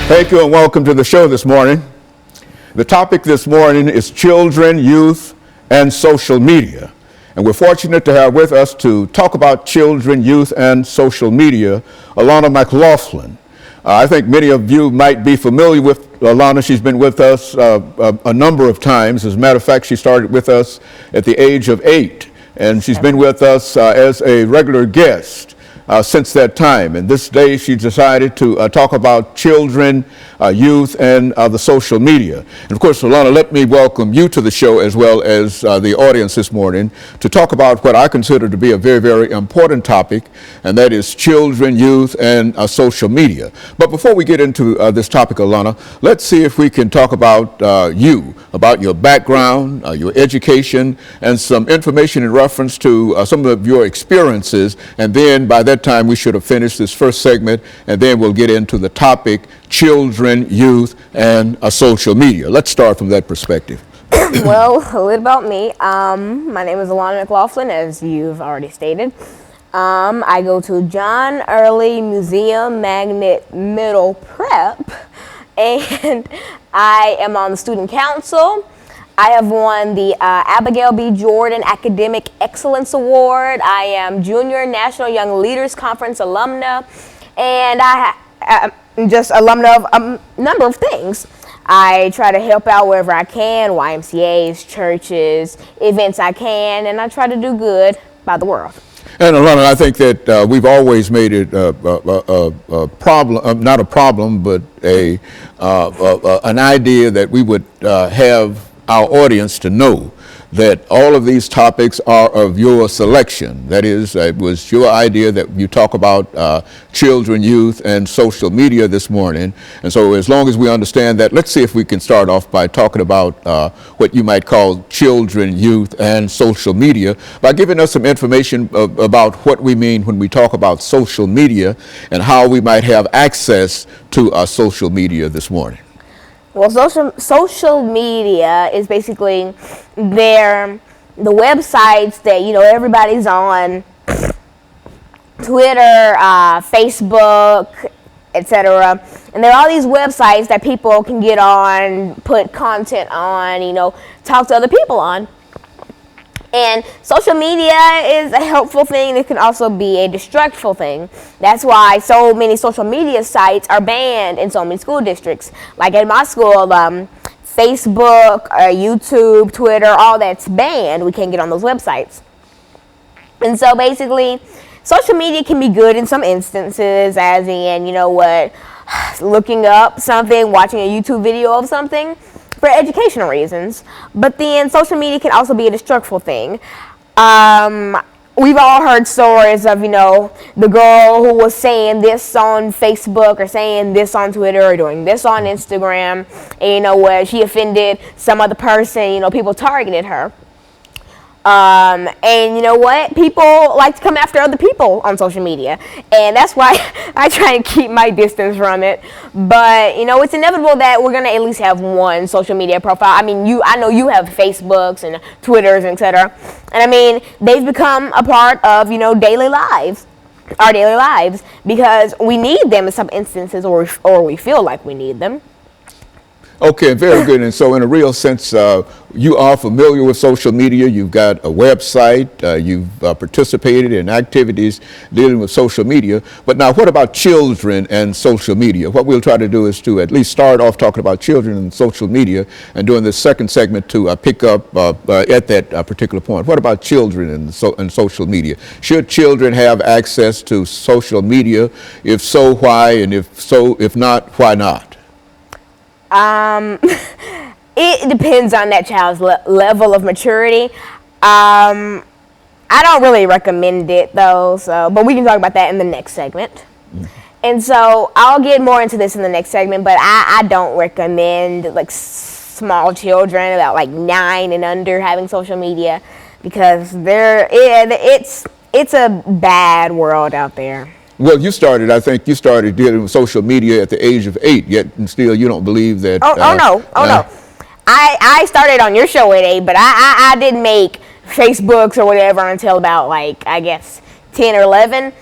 Thank you and welcome to the show this morning. The topic this morning is children, youth, and social media. And we're fortunate to have with us to talk about children, youth, and social media, Alana McLaughlin. I think many of you might be familiar with Alana. She's been with us a number of times. As a matter of fact, she started with us at the age of 8, and she's been with us as a regular guest since that time. And this day she decided to talk about children, youth, and the social media. And of course, Alana, let me welcome you to the show as well as the audience this morning to talk about what I consider to be a very, very important topic, and that is children, youth, and social media. But before we get into this topic, Alana, let's see if we can talk about you, about your background, your education, and some information in reference to some of your experiences. And then by that time, we should have finished this first segment, and then we'll get into the topic, children, youth, and social media. Let's start from that perspective. Well, a little about me. My name is Alana McLaughlin, as you've already stated. I go to John Early Museum Magnet Middle Prep, and I am on the student council. I have won the Abigail B. Jordan Academic Excellence Award. I am Junior National Young Leaders Conference alumna, and I am just alumna of a number of things. I try to help out wherever I can, YMCAs, churches, events I can, and I try to do good by the world. And Alana, I think that we've always made it a problem, not a problem, but an idea that we would have our audience to know that all of these topics are of your selection. That is, it was your idea that you talk about children, youth, and social media this morning. And so as long as we understand that, let's see if we can start off by talking about what you might call children, youth, and social media by giving us some information about what we mean when we talk about social media and how we might have access to social media this morning. Well, social media is basically the websites that, everybody's on, Twitter, Facebook, etc. And there are all these websites that people can get on, put content on, talk to other people on. And social media is a helpful thing. It can also be a destructive thing. That's why so many social media sites are banned in so many school districts. Like at my school, Facebook, YouTube, Twitter, all that's banned. We can't get on those websites. And so basically, social media can be good in some instances, as in, looking up something, watching a YouTube video of something, for educational reasons. But then social media can also be a destructive thing. We've all heard stories of, the girl who was saying this on Facebook or saying this on Twitter or doing this on Instagram, and, where she offended some other person, people targeted her. And you know what? People like to come after other people on social media. And that's why I try to keep my distance from it. But, it's inevitable that we're going to at least have one social media profile. I know you have Facebooks and Twitters, etc. And they've become a part of, daily lives. Our daily lives. Because we need them in some instances, or we feel like we need them. Okay, very good. And so in a real sense, you are familiar with social media. You've got a website. You've participated in activities dealing with social media. But now what about children and social media? What we'll try to do is to at least start off talking about children and social media, and during this second segment to pick up at that particular point. What about children and social media? Should children have access to social media? If so, why? And if not, why not? It depends on that child's level of maturity. I don't really recommend it though, but we can talk about that in the next segment. And so I'll get more into this in the next segment, but I don't recommend small children about 9 and under having social media, because it's a bad world out there. Well, I think you started dealing with social media at the age of 8, yet and still you don't believe that. No. I started on your show at 8, but I didn't make Facebooks or whatever until about 10 or 11.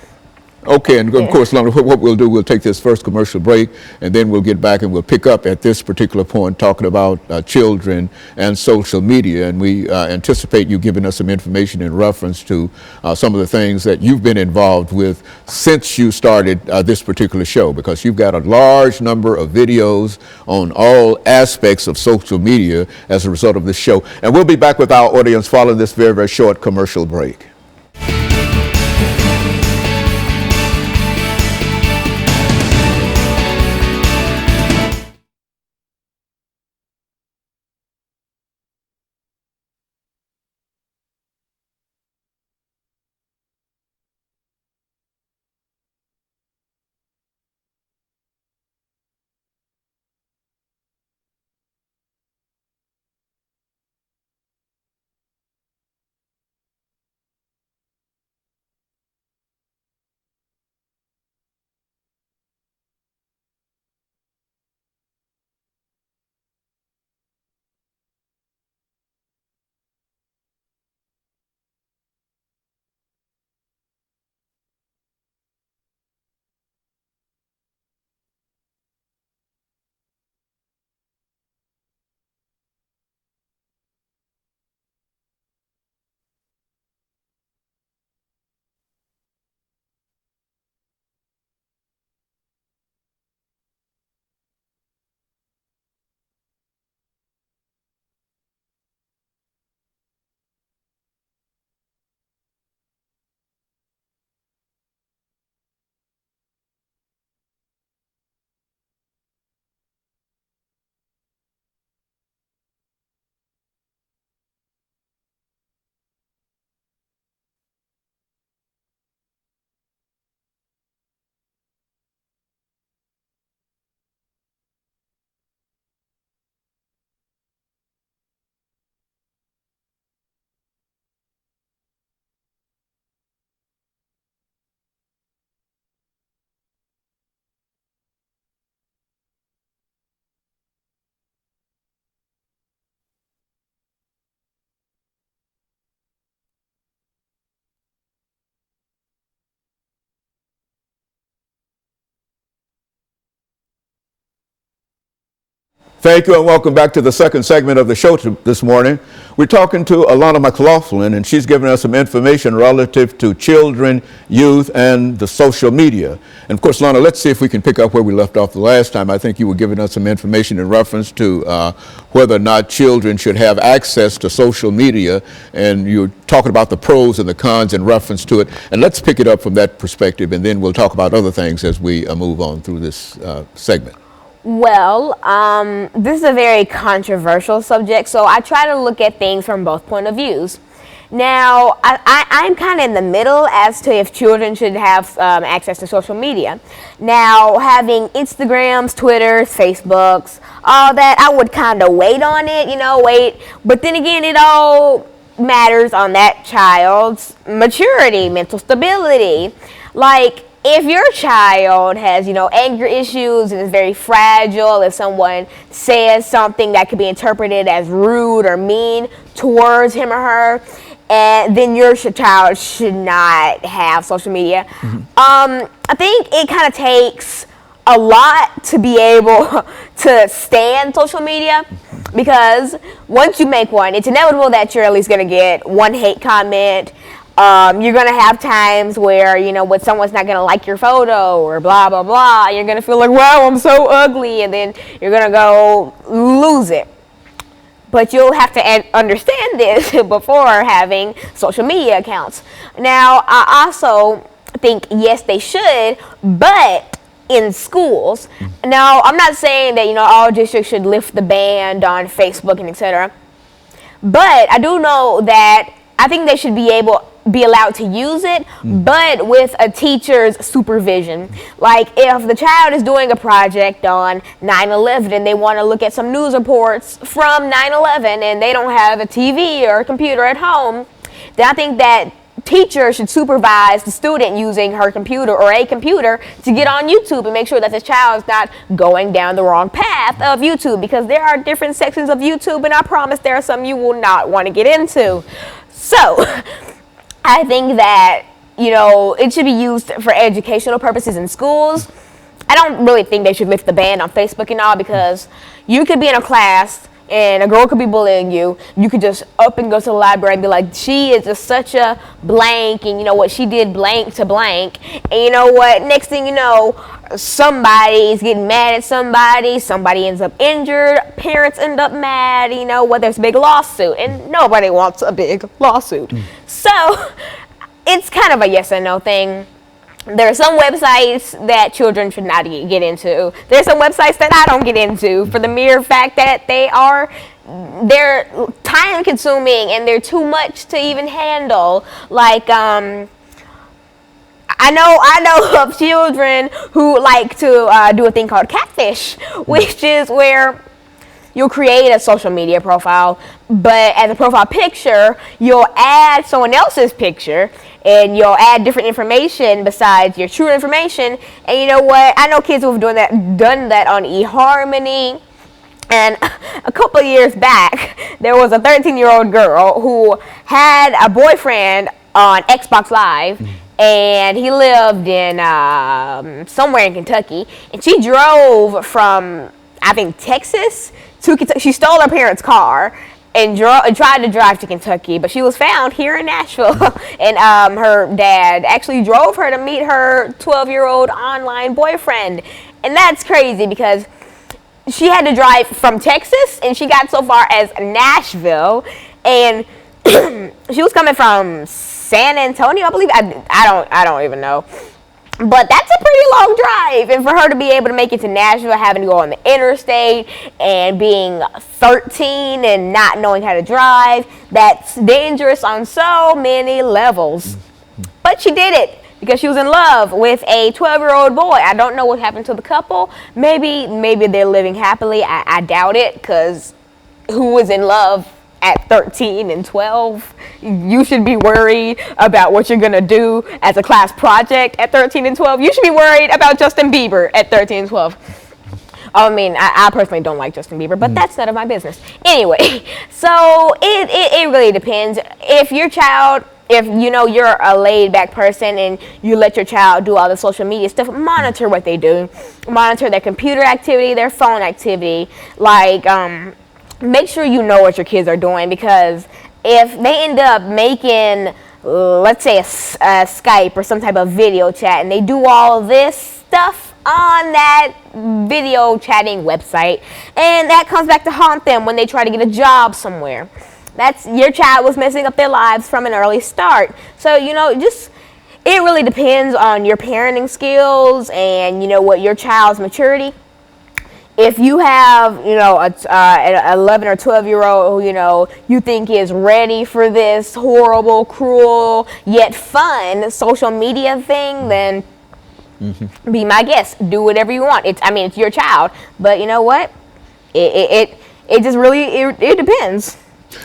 Okay, and of course, Lana, what we'll do, we'll take this first commercial break, and then we'll get back and we'll pick up at this particular point talking about children and social media. And we anticipate you giving us some information in reference to some of the things that you've been involved with since you started this particular show, because you've got a large number of videos on all aspects of social media as a result of this show. And we'll be back with our audience following this very, very short commercial break. Thank you and welcome back to the second segment of the show this morning. We're talking to Alana McLaughlin, and she's giving us some information relative to children, youth, and the social media. And of course, Alana, let's see if we can pick up where we left off the last time. I think you were giving us some information in reference to whether or not children should have access to social media, and you're talking about the pros and the cons in reference to it. And let's pick it up from that perspective, and then we'll talk about other things as we move on through this segment. Well, this is a very controversial subject, so I try to look at things from both point of views. Now, I'm kind of in the middle as to if children should have access to social media. Now, having Instagrams, Twitters, Facebooks, all that, I would kind of wait on it, wait. But then again, it all matters on that child's maturity, mental stability. Like, if your child has, anger issues and is very fragile, if someone says something that could be interpreted as rude or mean towards him or her, and then your child should not have social media. Mm-hmm. I think it kind of takes a lot to be able to stand social media, because once you make one, it's inevitable that you're at least going to get one hate comment. You're going to have times where, when someone's not going to like your photo or blah, blah, blah, you're going to feel like, wow, I'm so ugly, and then you're going to go lose it. But you'll have to understand this before having social media accounts. Now, I also think, yes, they should, but in schools. Now, I'm not saying that, all districts should lift the ban on Facebook and etc. But I do know that I think they should be allowed to use it, but with a teacher's supervision. Like, if the child is doing a project on 9/11 and they want to look at some news reports from 9/11 and they don't have a TV or a computer at home, then I think that teacher should supervise the student using her computer or a computer to get on YouTube and make sure that the child is not going down the wrong path of YouTube, because there are different sections of YouTube, and I promise there are some you will not want to get into. So I think that it should be used for educational purposes in schools. I don't really think they should lift the ban on Facebook and all, because you could be in a class and a girl could be bullying you. You could just up and go to the library and be like, she is just such a blank, and you know what, she did blank to blank. And you know what, next thing you know, somebody's getting mad at somebody ends up injured, parents end up mad, there's a big lawsuit, and nobody wants a big lawsuit. So it's kind of a yes and no thing. There are some websites that children should not get into. There's some websites that I don't get into for the mere fact that they're time consuming and they're too much to even handle. Like, I know of children who like to do a thing called catfish, which is where you'll create a social media profile, but as a profile picture, you'll add someone else's picture, and you'll add different information besides your true information. And you know what? I know kids who have done that on eHarmony. And a couple of years back, there was a 13-year-old girl who had a boyfriend on Xbox Live, and he lived in somewhere in Kentucky, and she drove from, I think, Texas to Kentucky. She stole her parents' car and tried to drive to Kentucky, but she was found here in Nashville. And her dad actually drove her to meet her 12-year-old online boyfriend. And that's crazy, because she had to drive from Texas, and she got so far as Nashville, and she was coming from San Antonio, I believe. I don't even know. But that's a pretty long drive, and for her to be able to make it to Nashville, having to go on the interstate, and being 13 and not knowing how to drive, that's dangerous on so many levels. But she did it because she was in love with a 12-year-old boy. I don't know what happened to the couple. Maybe they're living happily. I doubt it, because who was in love at 13 and 12? You should be worried about what you're going to do as a class project at 13 and 12. You should be worried about Justin Bieber at 13 and 12. I mean, I personally don't like Justin Bieber, but that's none of my business. Anyway, so it really depends. If your child, if you're a laid back person and you let your child do all the social media stuff, monitor what they do. Monitor their computer activity, their phone activity. Like, make sure you know what your kids are doing, because if they end up making, let's say, a Skype or some type of video chat, and they do all this stuff on that video chatting website, and that comes back to haunt them when they try to get a job somewhere. That's, your child was messing up their lives from an early start. So, it really depends on your parenting skills and, what your child's maturity. If you have, an 11 or 12-year-old who, you think is ready for this horrible, cruel, yet fun social media thing, then be my guest. Do whatever you want. It's your child. But you know what? It just really, it depends.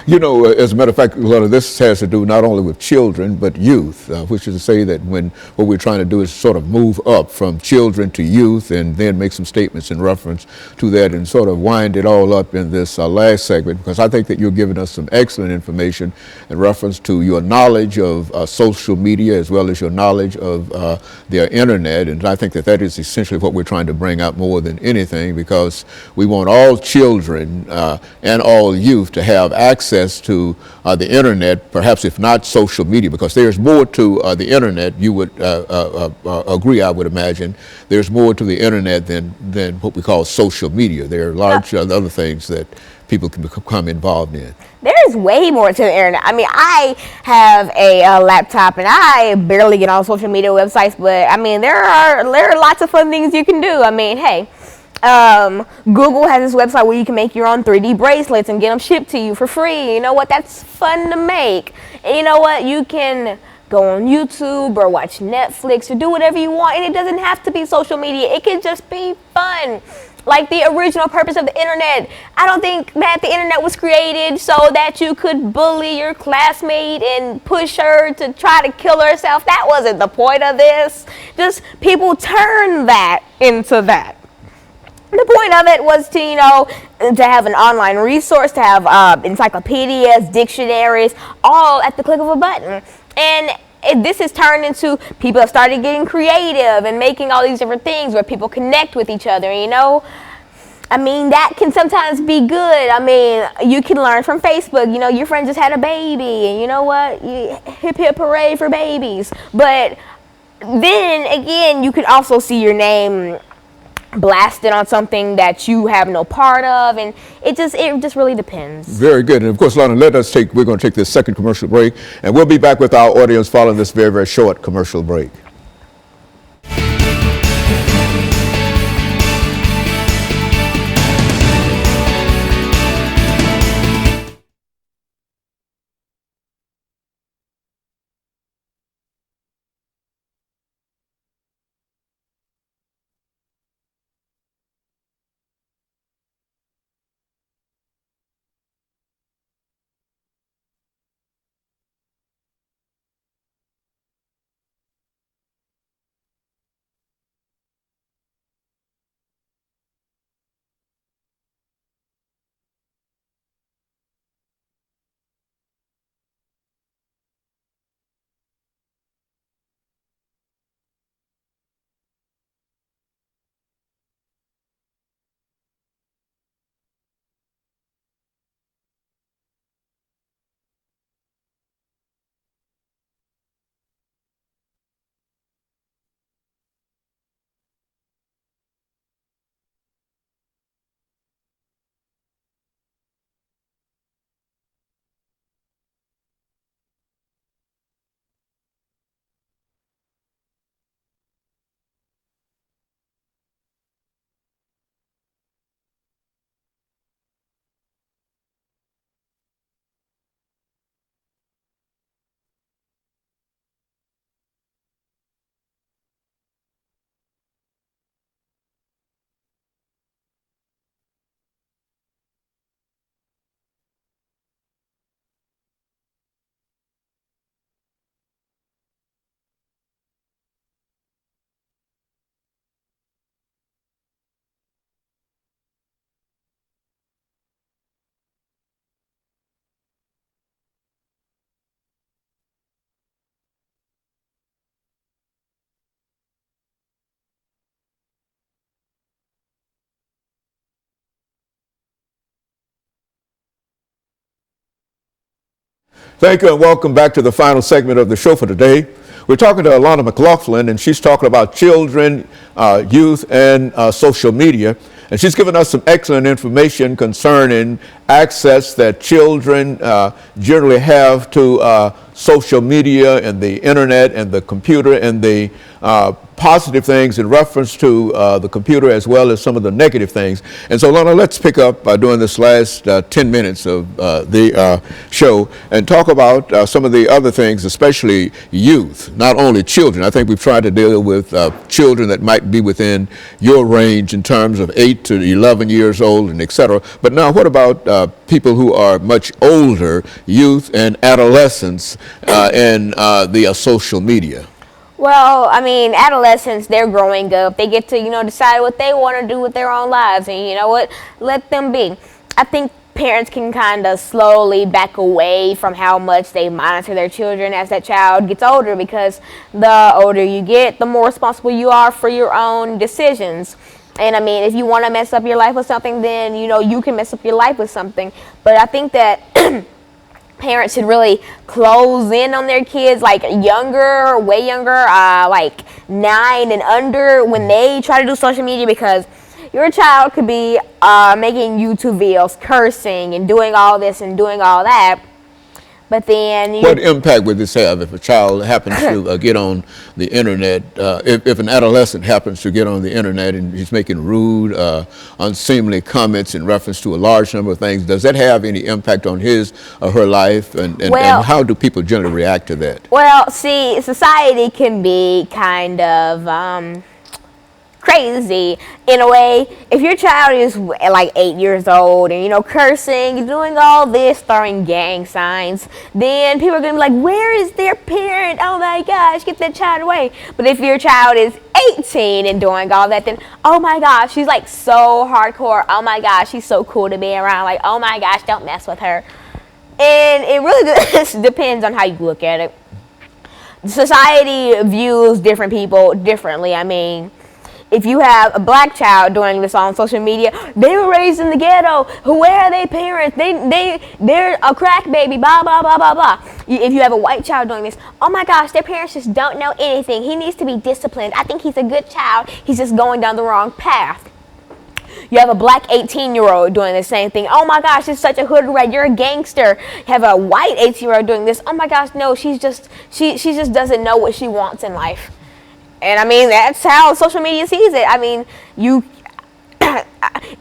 As a matter of fact, a lot of this has to do not only with children, but youth, which is to say that what we're trying to do is sort of move up from children to youth, and then make some statements in reference to that, and sort of wind it all up in this last segment, because I think that you're giving us some excellent information in reference to your knowledge of social media, as well as your knowledge of the internet. And I think that is essentially what we're trying to bring out more than anything, because we want all children and all youth to have access to the internet, perhaps if not social media, because there's more to the internet. You would agree, I would imagine. There's more to the internet than what we call social media. There are large other things that people can become involved in. There's way more to the internet. I have a laptop, and I barely get on social media websites, but there are lots of fun things you can do. Hey, Google has this website where you can make your own 3D bracelets and get them shipped to you for free. You know what? That's fun to make. And you know what? You can go on YouTube or watch Netflix or do whatever you want, and it doesn't have to be social media. It can just be fun. Like the original purpose of the internet. I don't think that the internet was created so that you could bully your classmate and push her to try to kill herself. That wasn't the point of this. Just people turn that into that. The point of it was to have an online resource, to have encyclopedias, dictionaries, all at the click of a button. And this has turned into, people have started getting creative and making all these different things where people connect with each other, you know. I mean, that can sometimes be good. I mean, you can learn from Facebook. You know, your friend just had a baby, and you know what? Hip hip hooray for babies. But then again, you could also see your name blasted on something that you have no part of, and it just really depends. Very good. And of course, Lana, we're going to take this second commercial break, and we'll be back with our audience following this very, very short commercial break. Thank you, and welcome back to the final segment of the show for today. We're talking to Alana McLaughlin, and she's talking about children, youth, and social media. And she's given us some excellent information concerning access that children generally have to social media and the internet and the computer, and the positive things in reference to the computer, as well as some of the negative things. And so, Lana, let's pick up by doing this last 10 minutes of the show and talk about some of the other things, especially youth, not only children. I think we've tried to deal with children that might be within your range in terms of 8 to 11 years old and et cetera. But now, what about people who are much older, youth and adolescents, and the social media? Well, I mean, adolescents, they're growing up. They get to, you know, decide what they want to do with their own lives. And you know what? Let them be. I think parents can kind of slowly back away from how much they monitor their children as that child gets older, because the older you get, the more responsible you are for your own decisions. And I mean, if you want to mess up your life with something, then, you know, you can mess up your life with something. But I think that parents should really close in on their kids, like younger, way younger, like 9 and under, when they try to do social media, because your child could be making YouTube videos, cursing and doing all this and doing all that. But then, what impact would this have if a child happens to get on the internet? If an adolescent happens to get on the internet and he's making rude, unseemly comments in reference to a large number of things, does that have any impact on his or her life? And how do people generally react to that? Well, see, society can be kind of crazy in a way. If your child is like 8 years old and, you know, cursing, doing all this, throwing gang signs, then people are gonna be like, where is their parent? Oh my gosh, get that child away. But if your child is 18 and doing all that, then oh my gosh, she's like so hardcore. Oh my gosh, she's so cool to be around. Like, oh my gosh, don't mess with her. And it really just depends on how you look at it. society views different people differently. I mean, if you have a black child doing this on social media, they were raised in the ghetto. Where are their parents? They're a crack baby. Blah blah blah blah blah. If you have a white child doing this, oh my gosh, their parents just don't know anything. He needs to be disciplined. I think he's a good child. He's just going down the wrong path. You have a black 18-year-old doing the same thing. Oh my gosh, it's such a hood rat. You're a gangster. You have a white 18-year-old doing this. Oh my gosh, no, she just doesn't know what she wants in life. And I mean, that's how social media sees it. I mean,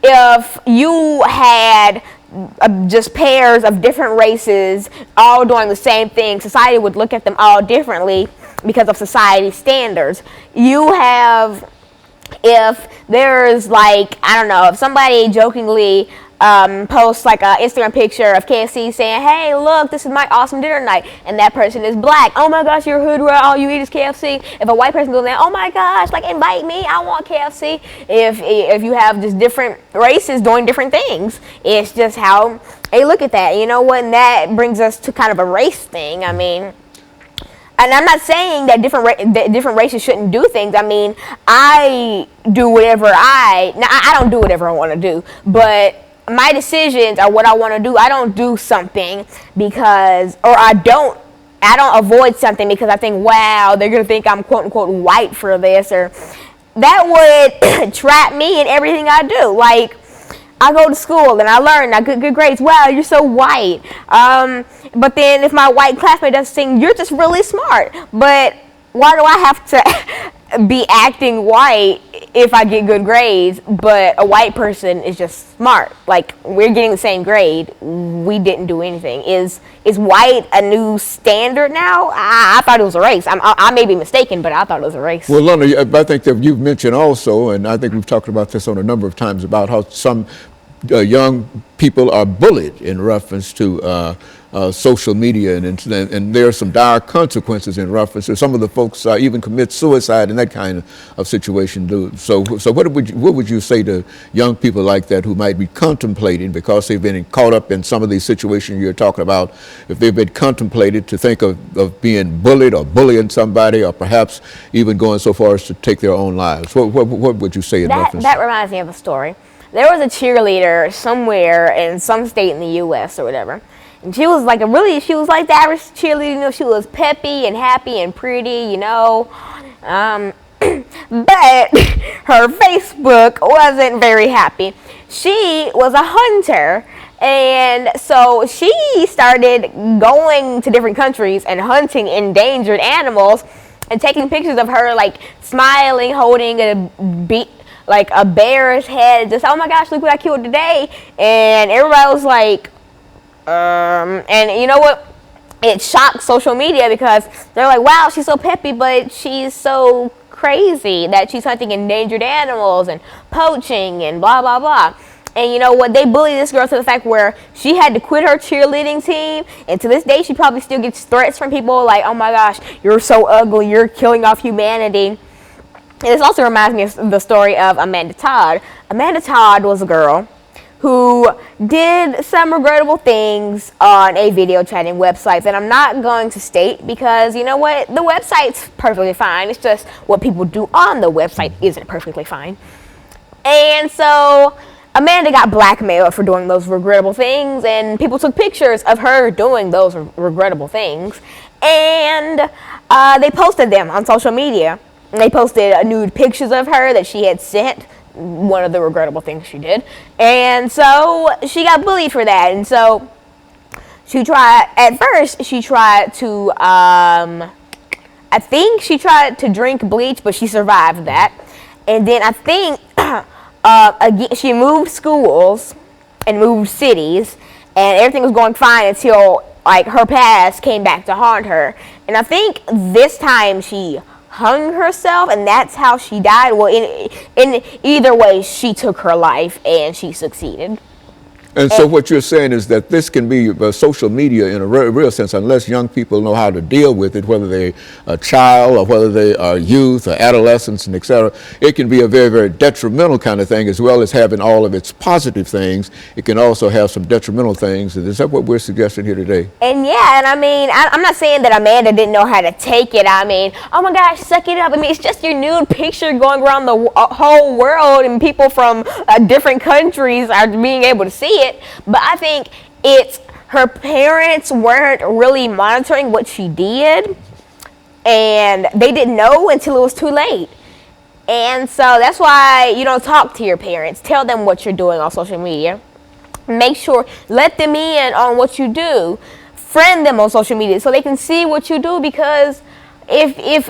if you had just pairs of different races all doing the same thing, society would look at them all differently because of society standards. If there's like, I don't know, if somebody jokingly posts like an Instagram picture of KFC saying, hey, look, this is my awesome dinner night, and that person is black, oh my gosh, you're a hood rat, all you eat is KFC. If a white person goes there, oh my gosh, like invite me, I want KFC. If you have just different races doing different things, it's just how they look at that. You know what? And that brings us to kind of a race thing. I mean, and I'm not saying that different races shouldn't do things. I mean, I do whatever I don't do whatever I want to do, but my decisions are what I want to do. I don't do something because, or I don't avoid something because I think, wow, they're going to think I'm quote unquote white for this, or that would trap me in everything I do. Like, I go to school and I learn, I get good grades. Wow, you're so white. But then if my white classmate does sing, you're just really smart. But why do I have to be acting white if I get good grades, but a white person is just smart? Like, we're getting the same grade. We didn't do anything. Is white a new standard now? I thought it was a race. I may be mistaken, but I thought it was a race. Well, Lona, I think that you've mentioned also, and I think we've talked about this on a number of times, about how some young people are bullied in reference to social media, and there are some dire consequences in reference to some of the folks even commit suicide and that kind of situation. So what would you say to young people like that who might be contemplating, because they've been caught up in some of these situations you're talking about, if they've been contemplated to think of being bullied or bullying somebody, or perhaps even going so far as to take their own lives? What would you say in reference? That reminds me of a story. There was a cheerleader somewhere in some state in the U.S. or whatever. And she was like the average cheerleader, you know, she was peppy and happy and pretty, you know. But her Facebook wasn't very happy. She was a hunter, and so she started going to different countries and hunting endangered animals and taking pictures of her, like, smiling, holding a bear's head, just, oh my gosh, look what I killed today. And everybody was like, and you know what? It shocked social media because they're like, wow, she's so peppy, but she's so crazy that she's hunting endangered animals and poaching and blah, blah, blah. And you know what? They bullied this girl to the fact where she had to quit her cheerleading team. And to this day, she probably still gets threats from people like, oh my gosh, you're so ugly, you're killing off humanity. And this also reminds me of the story of Amanda Todd. Amanda Todd was a girl who did some regrettable things on a video chatting website that I'm not going to state because, you know what, the website's perfectly fine. It's just what people do on the website isn't perfectly fine. And so Amanda got blackmailed for doing those regrettable things, and people took pictures of her doing those regrettable things, and they posted them on social media. And they posted nude pictures of her that she had sent, one of the regrettable things she did. And so she got bullied for that. And so at first she tried to, I think she tried to drink bleach, but she survived that. And then I think again, she moved schools and moved cities, and everything was going fine until, like, her past came back to haunt her. And I think this time she hung herself, and that's how she died. Well, in either way, she took her life and she succeeded. And so what you're saying is that this can be social media in a real sense, unless young people know how to deal with it, whether they're a child or whether they are youth or adolescents and et cetera. It can be a very, very detrimental kind of thing, as well as having all of its positive things. It can also have some detrimental things. Is that what we're suggesting here today? And yeah, and I mean, I'm not saying that Amanda didn't know how to take it. I mean, oh my gosh, suck it up. I mean, it's just your nude picture going around the whole world, and people from different countries are being able to see it. But I think it's her parents weren't really monitoring what she did, and they didn't know until it was too late. And so that's why you don't talk to your parents. Tell them what you're doing on social media. Make sure, let them in on what you do. Friend them on social media so they can see what you do, because if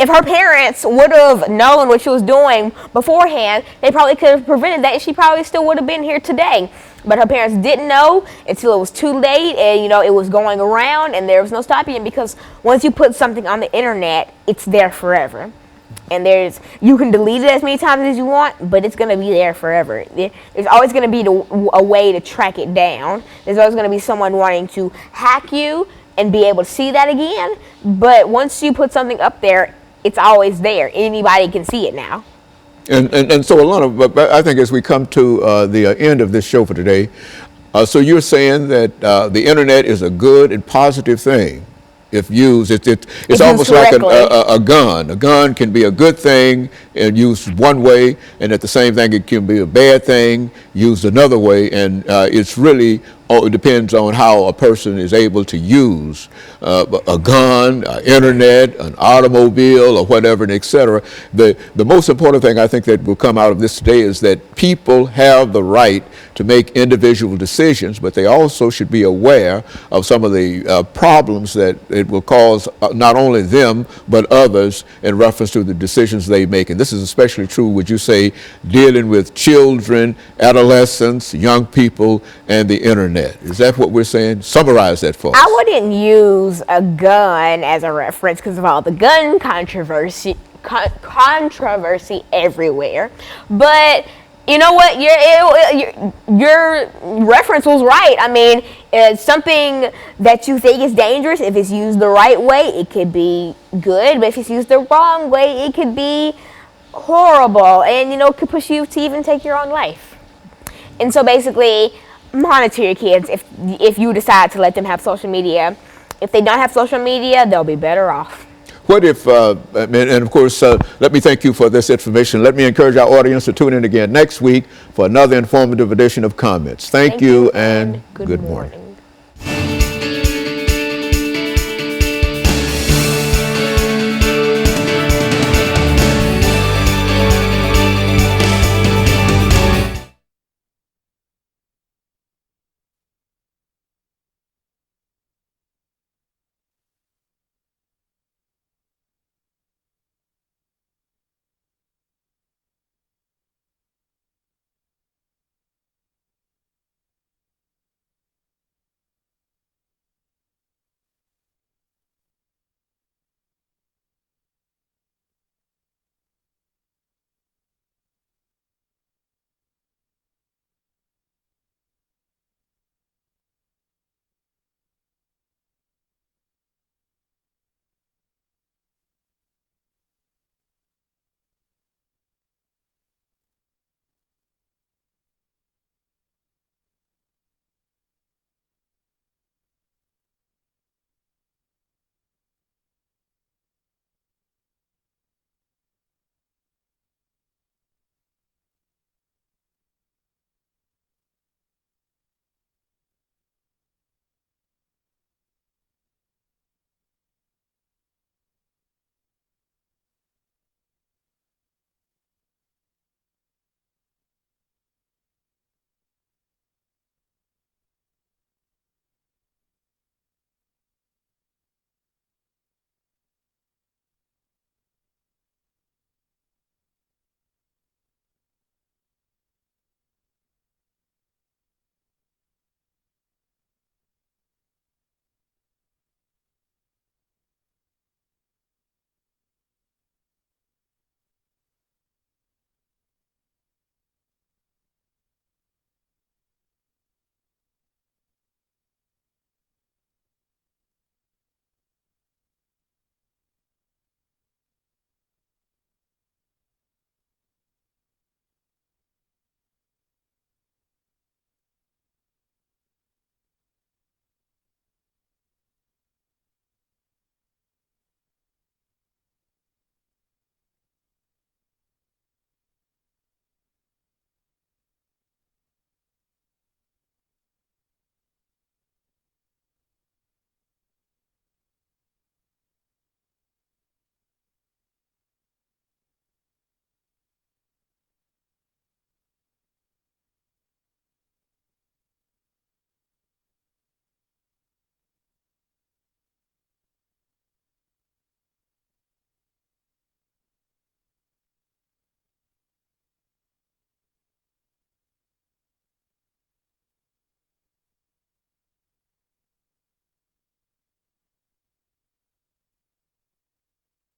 her parents would have known what she was doing beforehand, they probably could have prevented that, and she probably still would have been here today. But her parents didn't know until it was too late, and it was going around, and there was no stopping it, because once you put something on the internet, it's there forever. And you can delete it as many times as you want, but it's going to be there forever. There's always going to be a way to track it down. There's always going to be someone wanting to hack you and be able to see that again. But once you put something up there, it's always there. Anybody can see it now. And so, Alana, I think as we come to the end of this show for today, so you're saying that the internet is a good and positive thing. If used, it's almost like a gun. A gun can be a good thing and used one way, and at the same thing, it can be a bad thing used another way. And it's really, it depends on how a person is able to use a gun, internet, an automobile, or whatever, and et cetera. The most important thing I think that will come out of this today is that people have the right to make individual decisions, but they also should be aware of some of the problems that it will cause not only them, but others in reference to the decisions they make. And this is especially true, would you say, dealing with children, adolescents, young people, and the internet. Is that what we're saying? Summarize that for us. I wouldn't use a gun as a reference because of all the gun controversy everywhere. But you know what? Your reference was right. I mean, it's something that you think is dangerous. If it's used the right way, it could be good. But if it's used the wrong way, it could be horrible. And, could push you to even take your own life. And so basically, monitor your kids if you decide to let them have social media. If they don't have social media, they'll be better off. What if, and of course, let me thank you for this information. Let me encourage our audience to tune in again next week for another informative edition of Comments. Thank you and good morning.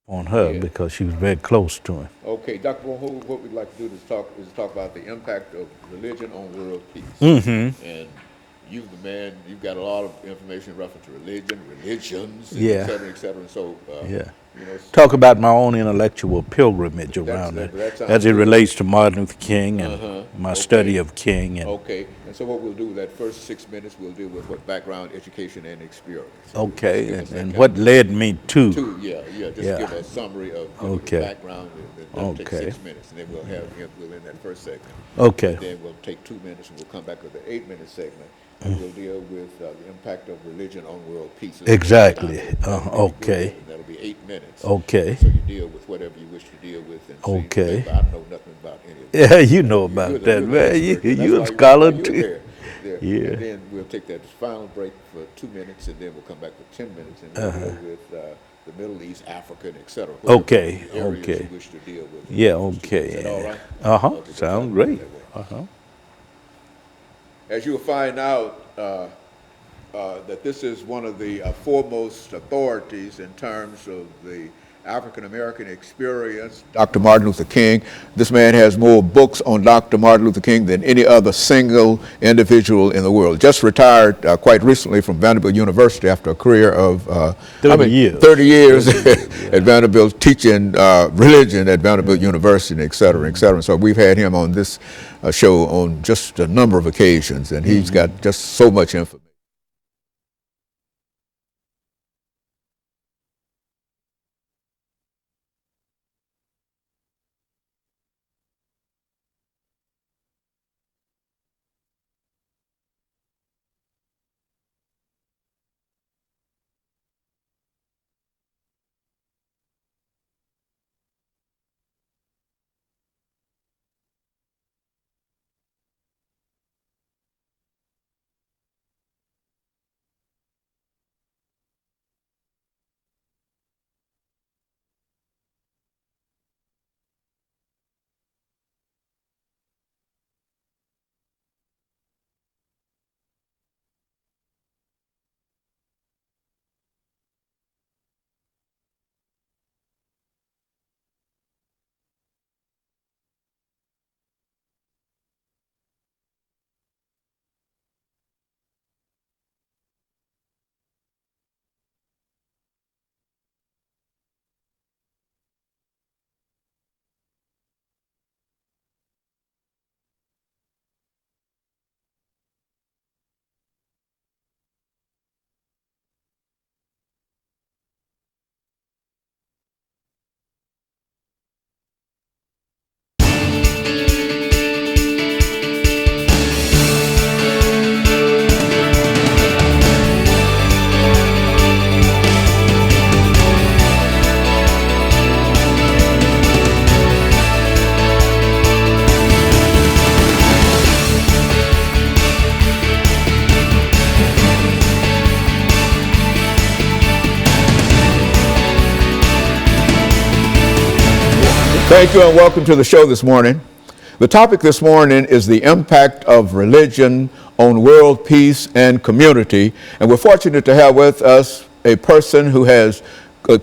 on her Yeah. because she was very close to him. Okay, Dr. Bowen, what we'd like to do is talk about the impact of religion on world peace. Mm-hmm. And you've the man, you've got a lot of information in reference to religion, religions, and Yeah. et cetera. And so, Yeah. you know, Talk about my own intellectual pilgrimage around it that sounds as it good. relates to Martin Luther King and my Okay. study of King. And Okay, and so what we'll do with that first 6 minutes, we'll deal with what background, education, and experience. So okay, just give us that and kind what of- led me to. just Yeah. give a summary of your Okay. background. That'll take Okay. 6 minutes, and then we'll have him. We'll end that first segment. Okay. And then we'll take 2 minutes, and we'll come back with the 8-minute segment, and we'll deal with the impact of religion on world peace. Exactly. That'll be Okay. good, and that'll be 8 minutes. Okay. So you deal with whatever you wish to deal with. And see, Okay. I know nothing about any of that. Yeah, you know about You're that, the man. expert, and You a that's why scholar you're too. there. Yeah. And then we'll take that final break for 2 minutes, and then we'll come back with 10 minutes, and we'll deal with the Middle East, Africa, and et cetera. Okay, Whatever areas okay. you wish to deal with. Yeah, Is okay. that all right? Uh-huh. Okay, Sounds good. great. That way. Uh-huh. As you'll find out, that this is one of the foremost authorities in terms of the African American experience. Dr. Martin Luther King. This man has more books on Dr. Martin Luther King than any other single individual in the world. Just retired quite recently from Vanderbilt University after a career of 30 years. 30 years at Vanderbilt, teaching religion at Vanderbilt University, et cetera, et cetera. So we've had him on this show on just a number of occasions, and he's got just so much information. Thank you and welcome to the show this morning. The topic this morning is the impact of religion on world peace and community. And we're fortunate to have with us a person who has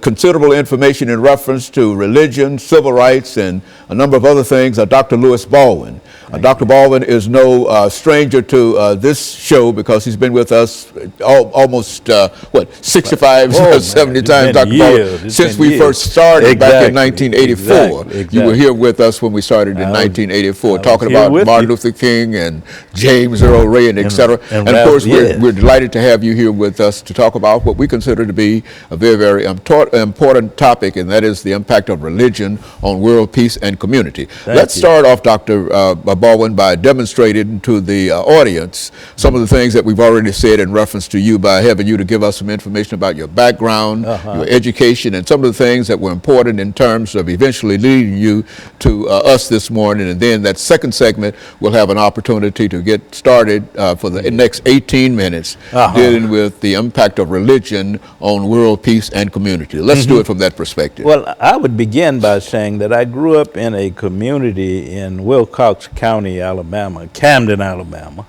considerable information in reference to religion, civil rights, and a number of other things, Dr. LBaldwin. Dr. Baldwin is no stranger to this show because he's been with us almost, 65, 70 times, Dr. Baldwin, since we first started back in 1984. Exactly. You were here with us when we started in 1984, talking about Martin Luther King and James Earl Ray and et cetera. And of course, we're delighted to have you here with us to talk about what we consider to be a very, very important topic, and that is the impact of religion on world peace and community. Let's start off, Dr. Baldwin, by demonstrating to the audience some of the things that we've already said in reference to you by having you to give us some information about your background, your education, and some of the things that were important in terms of eventually leading you to us this morning. And then that second segment, we'll have an opportunity to get started for the next 18 minutes dealing with the impact of religion on world peace and community. Let's do it from that perspective. Well, I would begin by saying that I grew up in a community in Wilcox County, Alabama, Camden, Alabama,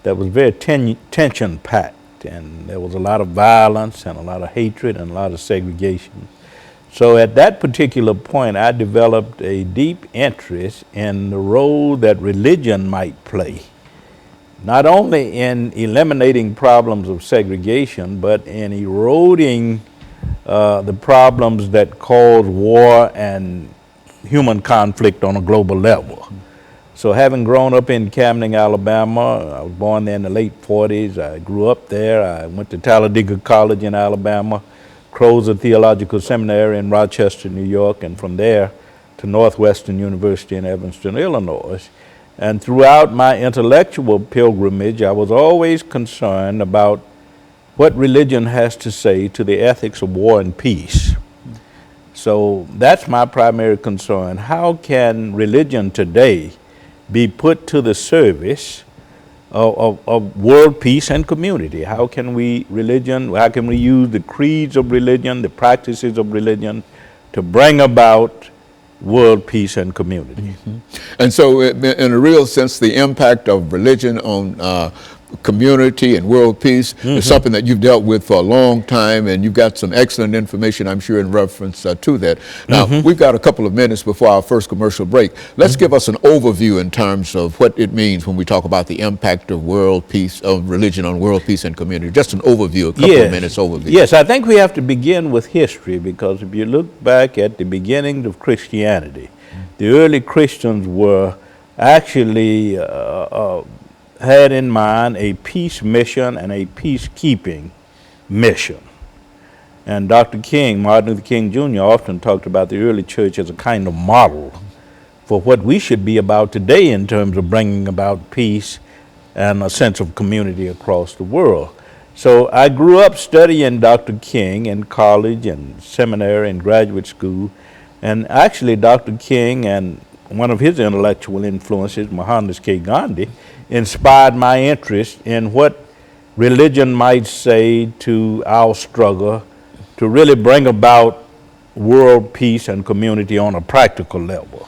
that was very tension-packed, and there was a lot of violence and a lot of hatred and a lot of segregation. So at that particular point, I developed a deep interest in the role that religion might play, not only in eliminating problems of segregation, but in eroding the problems that cause war and human conflict on a global level. So having grown up in Camden, Alabama, I was born there in the late 40s. I grew up there. I went to Talladega College in Alabama, Crozer Theological Seminary in Rochester, New York, and from there to Northwestern University in Evanston, Illinois. And throughout my intellectual pilgrimage, I was always concerned about what religion has to say to the ethics of war and peace. So that's my primary concern. How can religion today be put to the service of world peace and community? How can we use the creeds of religion, the practices of religion to bring about world peace and community? And so, in a real sense, the impact of religion on community and world peace is something that you've dealt with for a long time, and you've got some excellent information, I'm sure, in reference to that. Now, we've got a couple of minutes before our first commercial break. Let's give us an overview in terms of what it means when we talk about the impact of world peace, of religion on world peace and community. Just an overview, a couple of minutes overview. Yes, I think we have to begin with history, because if you look back at the beginning of Christianity, the early Christians were actually had in mind a peace mission and a peacekeeping mission. And Dr. King, Martin Luther King Jr., often talked about the early church as a kind of model for what we should be about today in terms of bringing about peace and a sense of community across the world. So I grew up studying Dr. King in college and seminary and graduate school. And actually, Dr. King and one of his intellectual influences, Mohandas K. Gandhi, inspired my interest in what religion might say to our struggle to really bring about world peace and community on a practical level.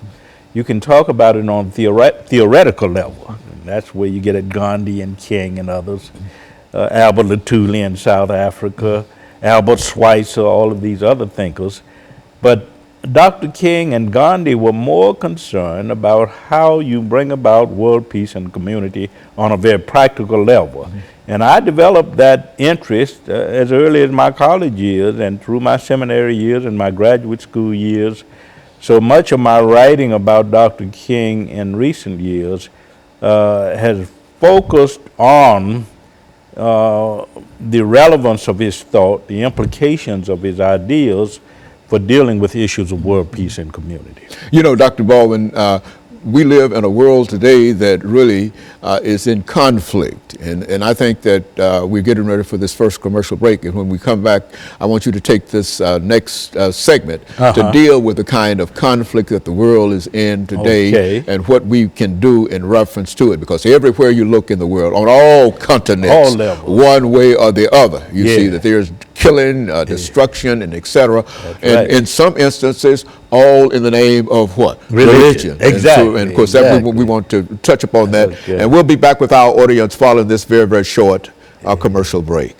You can talk about it on theoretical level. And that's where you get at Gandhi and King and others, Albert Lutuli in South Africa, Albert Schweitzer, all of these other thinkers. But Dr. King and Gandhi were more concerned about how you bring about world peace and community on a very practical level. And I developed that interest as early as my college years and through my seminary years and my graduate school years. So much of my writing about Dr. King in recent years has focused on the relevance of his thought, the implications of his ideas for dealing with issues of world peace and community. You know, Dr. Baldwin, we live in a world today that really is in conflict. And I think that we're getting ready for this first commercial break. And when we come back, I want you to take this next segment to deal with the kind of conflict that the world is in today and what we can do in reference to it. Because everywhere you look in the world, on all continents, All levels, one way or the other, you see that there's killing, destruction, and etc. And in some instances, all in the name of what? Religion. Exactly. And of course, that we want to touch upon that. And we'll be back with our audience following this very, very short commercial break.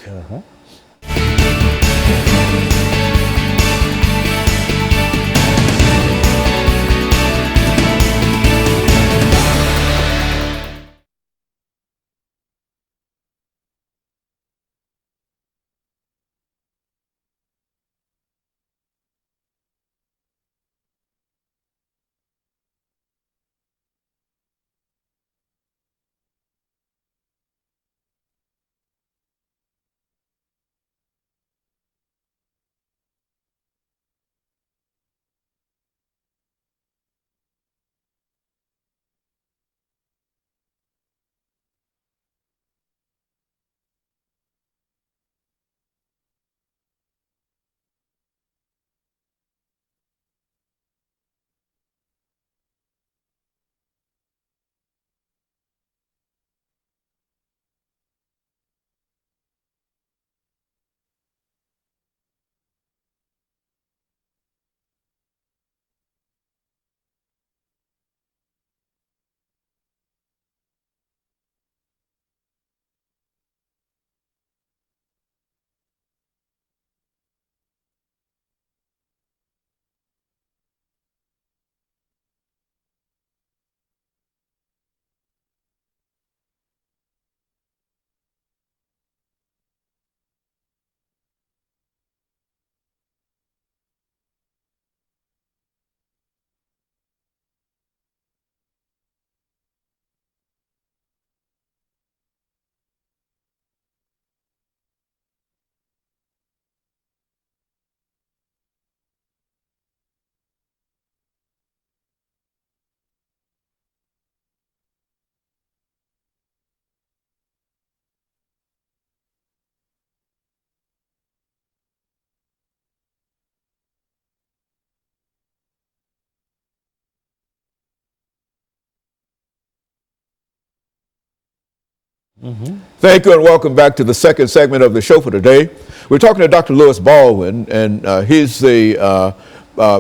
Thank you and welcome back to the second segment of the show for today. We're talking to Dr. LBaldwin, and he's the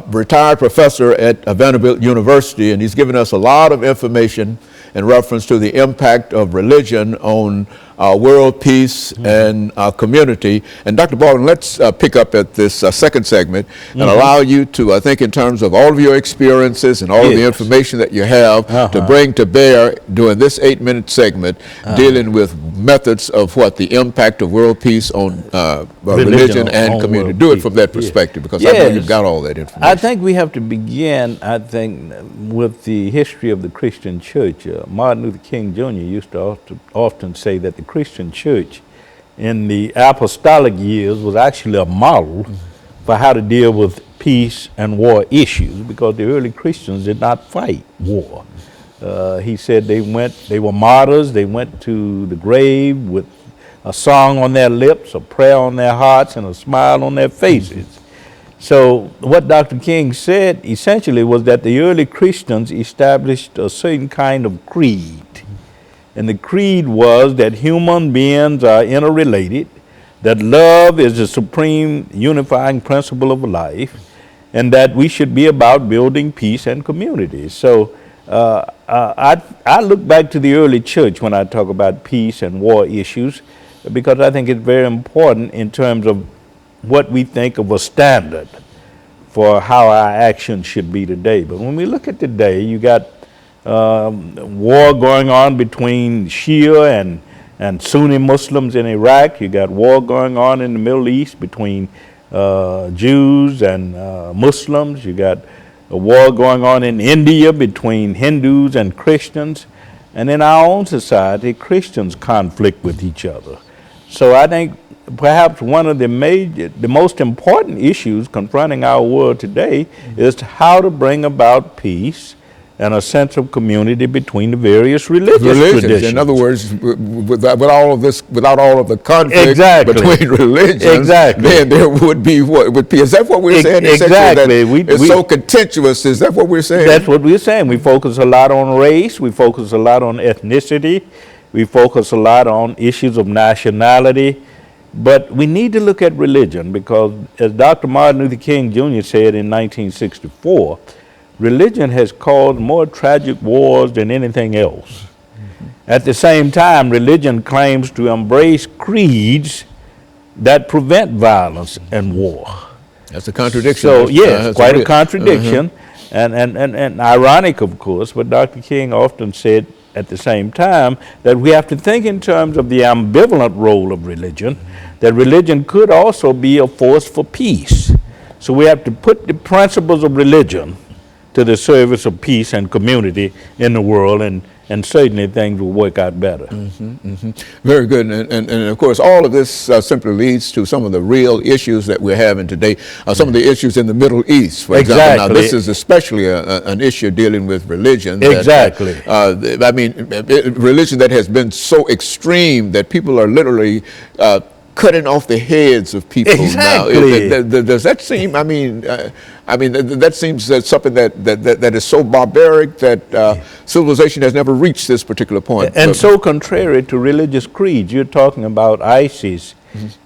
retired professor at Vanderbilt University, and he's given us a lot of information in reference to the impact of religion on world peace and community. And Dr. Baldwin, let's pick up at this second segment and allow you to, I think in terms of all of your experiences and all of the information that you have to bring to bear during this 8-minute segment, dealing with methods of the impact of world peace on religion and community. Do it from that perspective, because I know you've got all that information. I think we have to begin, with the history of the Christian church. Martin Luther King Jr. used to often say that the Christian church in the apostolic years was actually a model for how to deal with peace and war issues, because the early Christians did not fight war. He said they were martyrs. They went to the grave with a song on their lips, a prayer on their hearts, and a smile on their faces. So what Dr. King said essentially was that the early Christians established a certain kind of creed. And the creed was that human beings are interrelated, that love is the supreme unifying principle of life, and that we should be about building peace and community. So I look back to the early church when I talk about peace and war issues, because I think it's very important in terms of what we think of a standard for how our actions should be today. But when we look at today, you got war going on between Shia and Sunni Muslims in Iraq. You got war going on in the Middle East between Jews and Muslims. You got a war going on in India between Hindus and Christians. And in our own society, Christians conflict with each other. So I think perhaps one of the most important issues confronting our world today is how to bring about peace and a sense of community between the various religious traditions. In other words, without all of the conflict between religions, then there would be is that what we're saying? Exactly. It's so contentious. Is that what we're saying? That's what we're saying. We focus a lot on race. We focus a lot on ethnicity. We focus a lot on issues of nationality. But we need to look at religion, because as Dr. Martin Luther King Jr. said in 1964, religion has caused more tragic wars than anything else. At the same time, religion claims to embrace creeds that prevent violence and war. That's a contradiction. So yes, quite a contradiction, and ironic, of course, but Dr. King often said at the same time that we have to think in terms of the ambivalent role of religion, that religion could also be a force for peace. So we have to put the principles of religion to the service of peace and community in the world, and certainly things will work out better. Very good. And of course, all of this simply leads to some of the real issues that we're having today, some of the issues in the Middle East, for example. Now, this is especially an issue dealing with religion. I mean, religion that has been so extreme that people are literally cutting off the heads of people now. Does that seem? That seems something that is so barbaric that civilization has never reached this particular point. And so contrary to religious creeds. You're talking about ISIS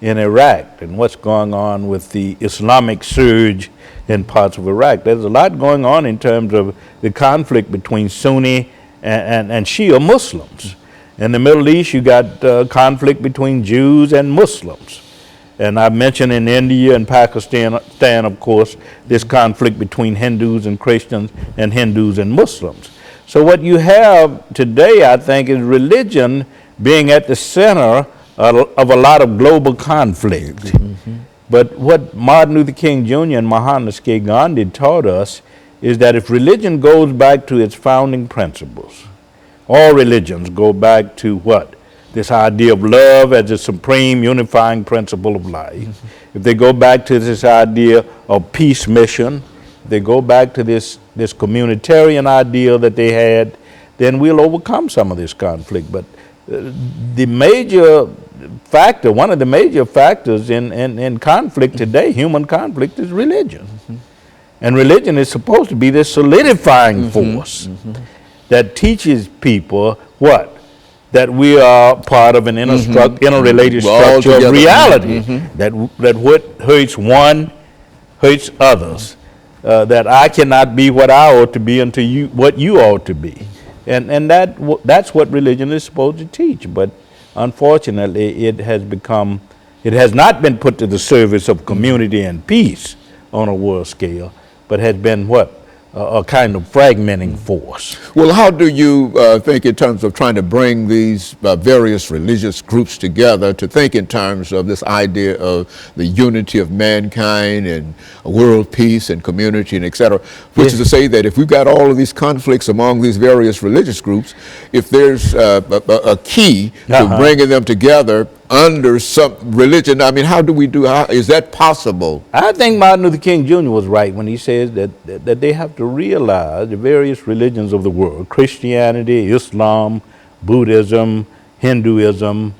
in Iraq and what's going on with the Islamic surge in parts of Iraq. There's a lot going on in terms of the conflict between Sunni and Shia Muslims. In the Middle East, you got conflict between Jews and Muslims. And I mentioned in India and Pakistan, of course, this conflict between Hindus and Christians and Hindus and Muslims. So what you have today, I think, is religion being at the center of a lot of global conflict. But what Martin Luther King Jr. and Mahatma Gandhi taught us is that if religion goes back to its founding principles, all religions go back to what? This idea of love as a supreme unifying principle of life. If they go back to this idea of peace mission, they go back to this communitarian idea that they had, then we'll overcome some of this conflict. But the major factor, one of the major factors in conflict today, human conflict, is religion. And religion is supposed to be this solidifying force that teaches people what? that we are part of an interrelated We're all structure of together. reality, that what hurts one hurts others, that I cannot be what I ought to be until you what you ought to be, and that's what religion is supposed to teach. But unfortunately, it has not been put to the service of community and peace on a world scale, but has been what a kind of fragmenting force. Well, how do you think in terms of trying to bring these various religious groups together to think in terms of this idea of the unity of mankind and world peace and community and et cetera, which is to say that if we've got all of these conflicts among these various religious groups, if there's a key to bringing them together under some religion, I mean, how is that possible? I think Martin Luther King Jr. was right when he says that they have to realize the various religions of the world, Christianity, Islam, Buddhism, Hinduism,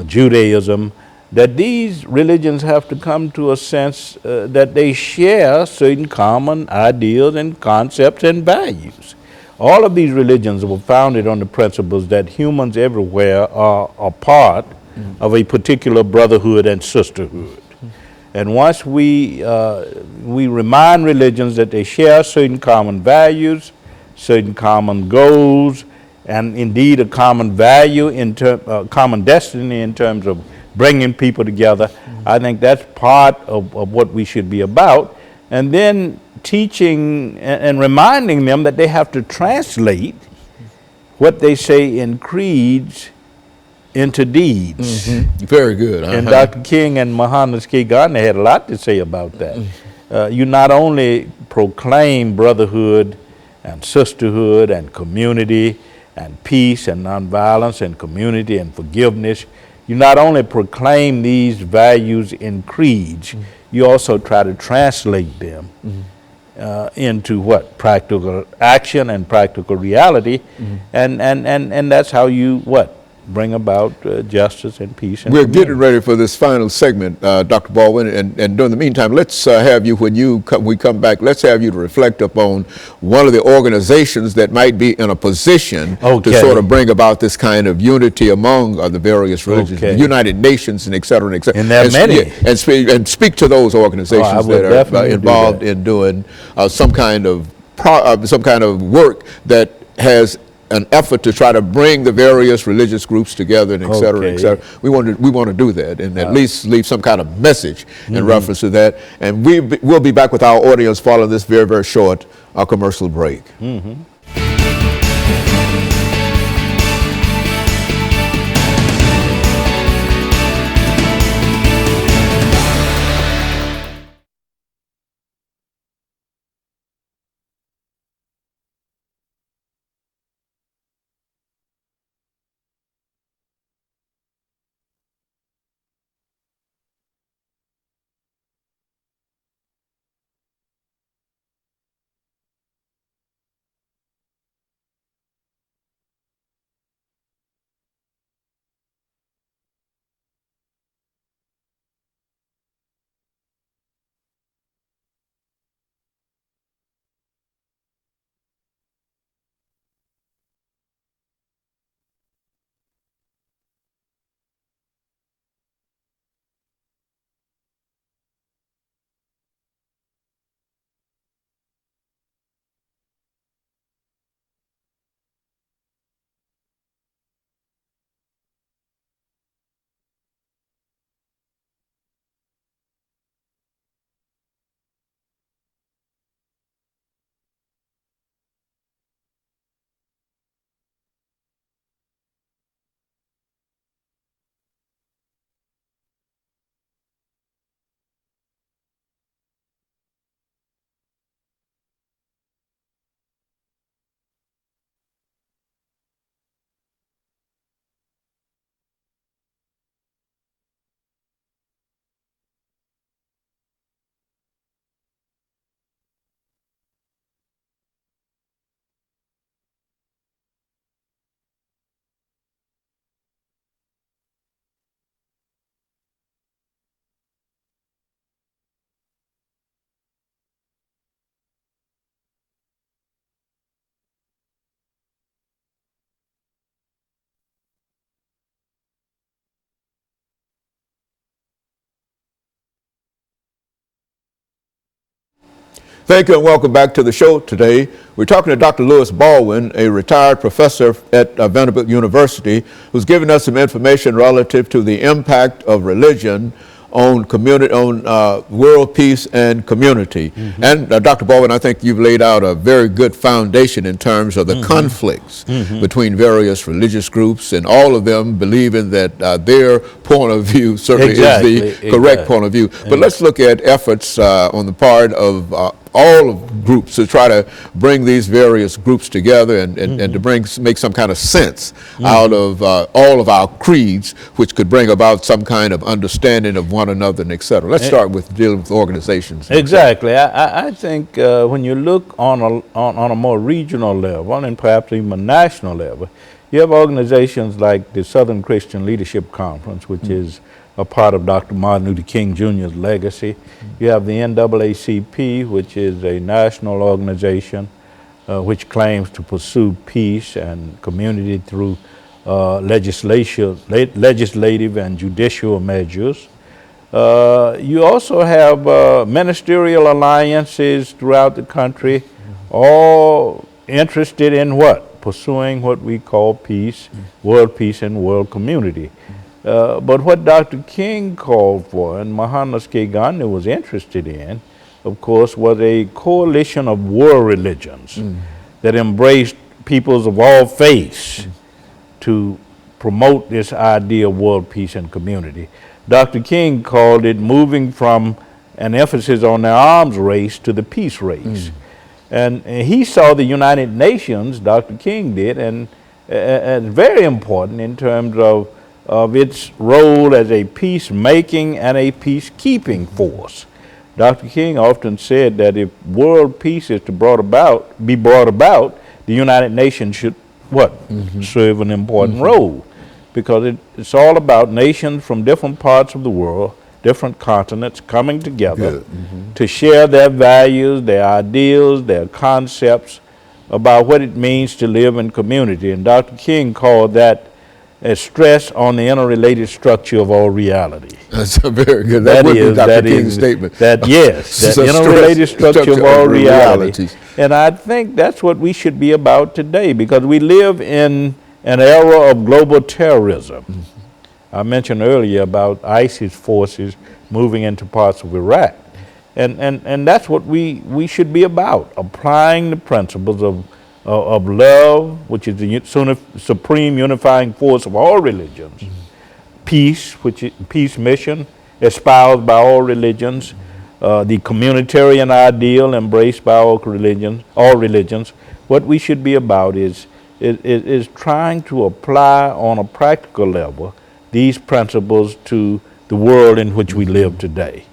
Judaism, that these religions have to come to a sense that they share certain common ideals and concepts and values. All of these religions were founded on the principles that humans everywhere are a part of a particular brotherhood and sisterhood. And once we remind religions that they share certain common values, certain common goals, and indeed a common value common destiny in terms of bringing people together, I think that's part of what we should be about. And then teaching and reminding them that they have to translate what they say in creeds into deeds. Very good. And Dr. King and Mohandas K. Gandhi had a lot to say about that. You not only proclaim brotherhood and sisterhood and community and peace and nonviolence and community and forgiveness, you not only proclaim these values in creeds, you also try to translate them into what? Practical action and practical reality. And that's how you what? Bring about justice and peace. And We're community. getting ready for this final segment, Dr. Baldwin, and during the meantime, let's have you, when we come back, let's have you to reflect upon one of the organizations that might be in a position to sort of bring about this kind of unity among the various religions, the United Nations, and et cetera, and et cetera. And there are many. And speak to those organizations that are involved in doing some kind of work that has an effort to try to bring the various religious groups together and et cetera, et cetera. We want to do that and at least leave some kind of message in reference to that. And we'll be back with our audience following this very, very short commercial break. Thank you and welcome back to the show today. We're talking to Dr. LBaldwin, a retired professor at Vanderbilt University, who's giving us some information relative to the impact of religion on community, on world peace and community. Mm-hmm. And Dr. Baldwin, I think you've laid out a very good foundation in terms of the mm-hmm. conflicts mm-hmm. between various religious groups, and all of them believing that their point of view certainly is the correct point of view. But let's look at efforts on the part of all of groups to try to bring these various groups together and to make some kind of sense out of all of our creeds, which could bring about some kind of understanding of one another and et cetera. Let's start with dealing with organizations. Exactly. I think when you look on a more regional level and perhaps even a national level, you have organizations like the Southern Christian Leadership Conference, which is a part of Dr. Martin Luther King Jr.'s legacy. You have the NAACP, which is a national organization which claims to pursue peace and community through legislative and judicial measures. You also have ministerial alliances throughout the country, all interested in what? Pursuing what we call peace, world peace and world community. But what Dr. King called for and Mahatma Gandhi was interested in, of course, was a coalition of world religions that embraced peoples of all faiths to promote this idea of world peace and community. Dr. King called it moving from an emphasis on the arms race to the peace race. And he saw the United Nations, Dr. King did, and as very important in terms of its role as a peacemaking and a peacekeeping force. Dr. King often said that if world peace is to be brought about, the United Nations should serve an important role, because it's all about nations from different parts of the world, different continents coming together to share their values, their ideals, their concepts about what it means to live in community. And Dr. King called that a stress on the interrelated structure of all reality. That's very good. That would be Dr. King's statement. That interrelated structure of all reality. And I think that's what we should be about today, because we live in an era of global terrorism. I mentioned earlier about ISIS forces moving into parts of Iraq. And that's what we should be about, applying the principles of love, which is the supreme unifying force of all religions, peace, which is peace mission espoused by all religions, the communitarian ideal embraced by all religions. What we should be about is trying to apply on a practical level these principles to the world in which we live today.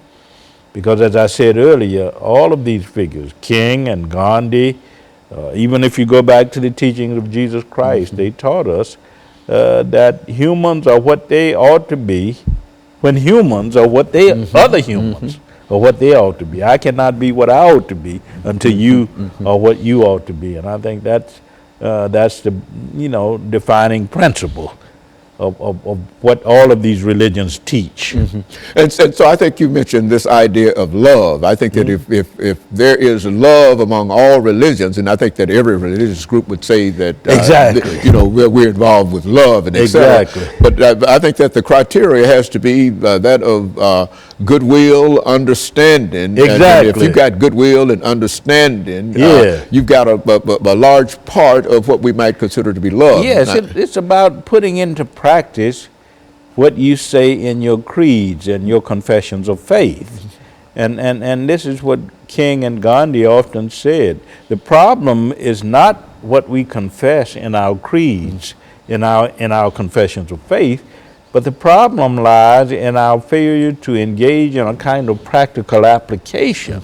Because as I said earlier, all of these figures, King and Gandhi, even if you go back to the teachings of Jesus Christ, they taught us that humans are what they ought to be when humans are what they other humans are what they ought to be. I cannot be what I ought to be until you are what you ought to be. And I think that's the defining principle of what all of these religions teach. And so I think you mentioned this idea of love. I think that if there is love among all religions, and I think that every religious group would say that we're involved with love and exactly. But I think that the criteria has to be that of goodwill, understanding. Exactly. And if you've got goodwill and understanding, you've got a large part of what we might consider to be love. Yes, it's about putting into practice what you say in your creeds and your confessions of faith. And this is what King and Gandhi often said. The problem is not what we confess in our creeds, in our confessions of faith, but the problem lies in our failure to engage in a kind of practical application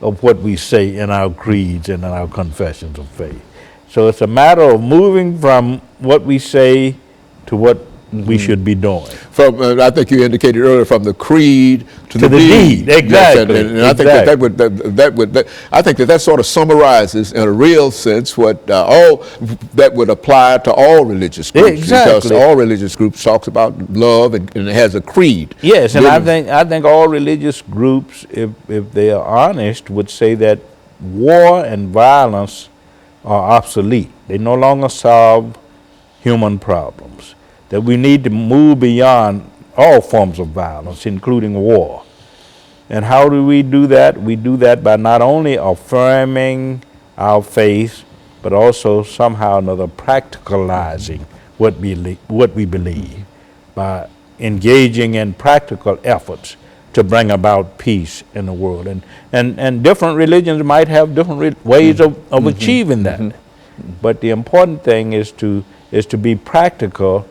of what we say in our creeds and in our confessions of faith. So it's a matter of moving from what we say to what we should be doing. From I think you indicated earlier, from the creed to the deed. Exactly. Yes, and I think I think that sort of summarizes in a real sense what all that would apply to all religious groups. Exactly. Because all religious groups talks about love and it has a creed. Yes, and I think all religious groups, if they are honest, would say that war and violence are obsolete. They no longer solve human problems. That we need to move beyond all forms of violence, including war. And how do we do that? We do that by not only affirming our faith, but also somehow or another practicalizing what we believe by engaging in practical efforts to bring about peace in the world. And different religions might have different ways of achieving that. But the important thing is to be practical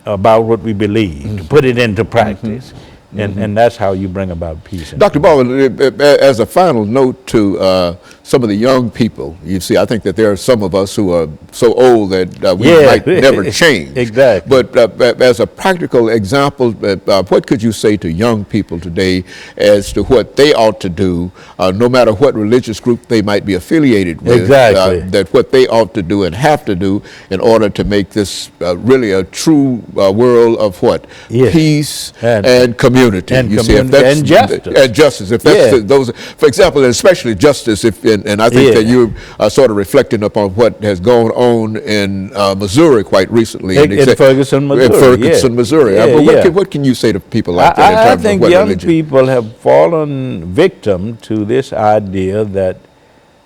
about what we believe, to put it into practice. And that's how you bring about peace. Dr. Baldwin, as a final note to some of the young people, you see, I think that there are some of us who are so old that we might never change. Exactly. But as a practical example, what could you say to young people today as to what they ought to do, no matter what religious group they might be affiliated with, Exactly. that what they ought to do and have to do in order to make this really a true world of what? Yes. Peace And community. And You see, if community that's and justice. And justice. If that's those, for example, and especially justice. And I think that you are sort of reflecting upon what has gone on in Missouri quite recently. In Ferguson, Missouri. In Ferguson, Missouri. But what can you say to people like that in terms I think of what young religion? people have fallen victim to this idea that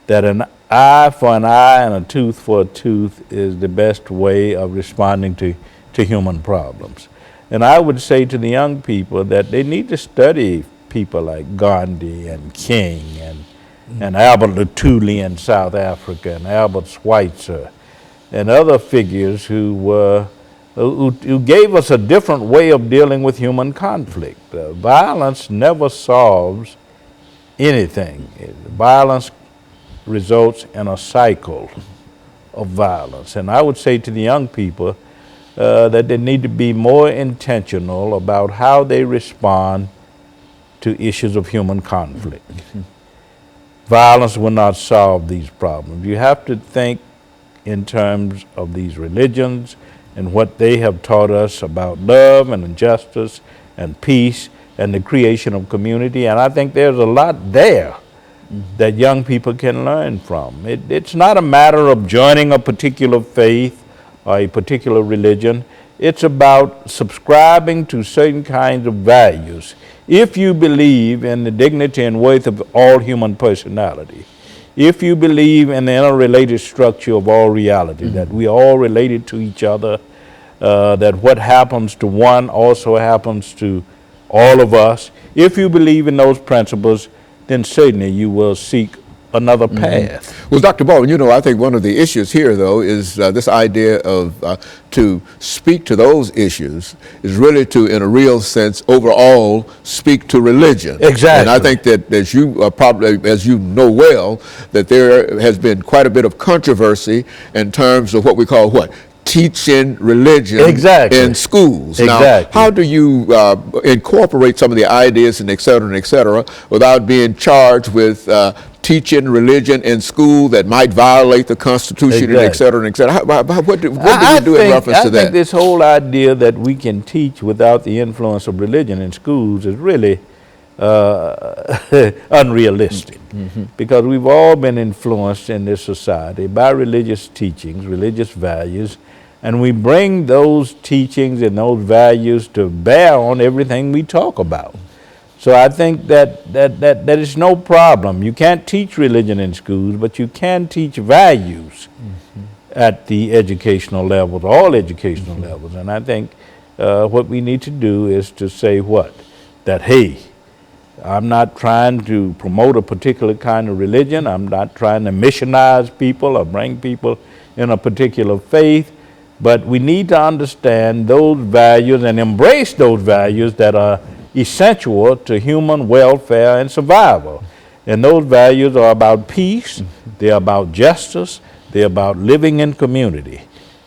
an eye for an eye and a tooth for a tooth is the best way of responding to human problems. And I would say to the young people that they need to study people like Gandhi and King and Albert Lutuli in South Africa and Albert Schweitzer and other figures who gave us a different way of dealing with human conflict. Violence never solves anything. Violence results in a cycle of violence. And I would say to the young people that they need to be more intentional about how they respond to issues of human conflict. Violence will not solve these problems. You have to think in terms of these religions and what they have taught us about love and justice and peace and the creation of community. And I think there's a lot there that young people can learn from. It's not a matter of joining a particular faith or a particular religion. It's about subscribing to certain kinds of values. If you believe in the dignity and worth of all human personality, if you believe in the interrelated structure of all reality, that we are all related to each other, that what happens to one also happens to all of us, if you believe in those principles, then certainly you will seek another path. Well, Dr. Baldwin, I think one of the issues here, though, is this idea of to speak to those issues is really to, in a real sense, overall speak to religion. Exactly. And I think that as you know well, that there has been quite a bit of controversy in terms of what we call teaching religion in schools. Now, how do you incorporate some of the ideas and et cetera, without being charged with teaching religion in school that might violate the Constitution, and et cetera, and et cetera? What do you do in reference to that? I think this whole idea that we can teach without the influence of religion in schools is really unrealistic, because we've all been influenced in this society by religious teachings, religious values, and we bring those teachings and those values to bear on everything we talk about. So I think that is no problem. You can't teach religion in schools, but you can teach values at the educational levels, all educational levels. And I think what we need to do is to say that, hey, I'm not trying to promote a particular kind of religion. I'm not trying to missionize people or bring people in a particular faith. But we need to understand those values and embrace those values that are essential to human welfare and survival. And those values are about peace, they're about justice, they're about living in community.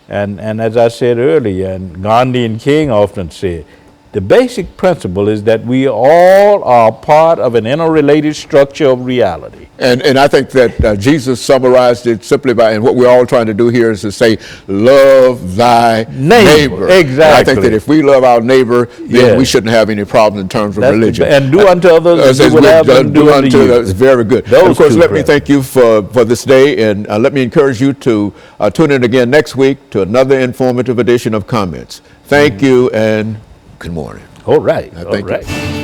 And as I said earlier, and Gandhi and King often said, The basic principle is that we all are part of an interrelated structure of reality. And I think that Jesus summarized it simply by, and what we're all trying to do here is to say, love thy neighbor. Exactly. And I think that if we love our neighbor, then we shouldn't have any problem in terms of religion. And do unto others as you would have them do unto you. That's very good. And of course, let me thank you for this day, and let me encourage you to tune in again next week to another informative edition of Comments. Thank you, and good morning. All right. Thank you.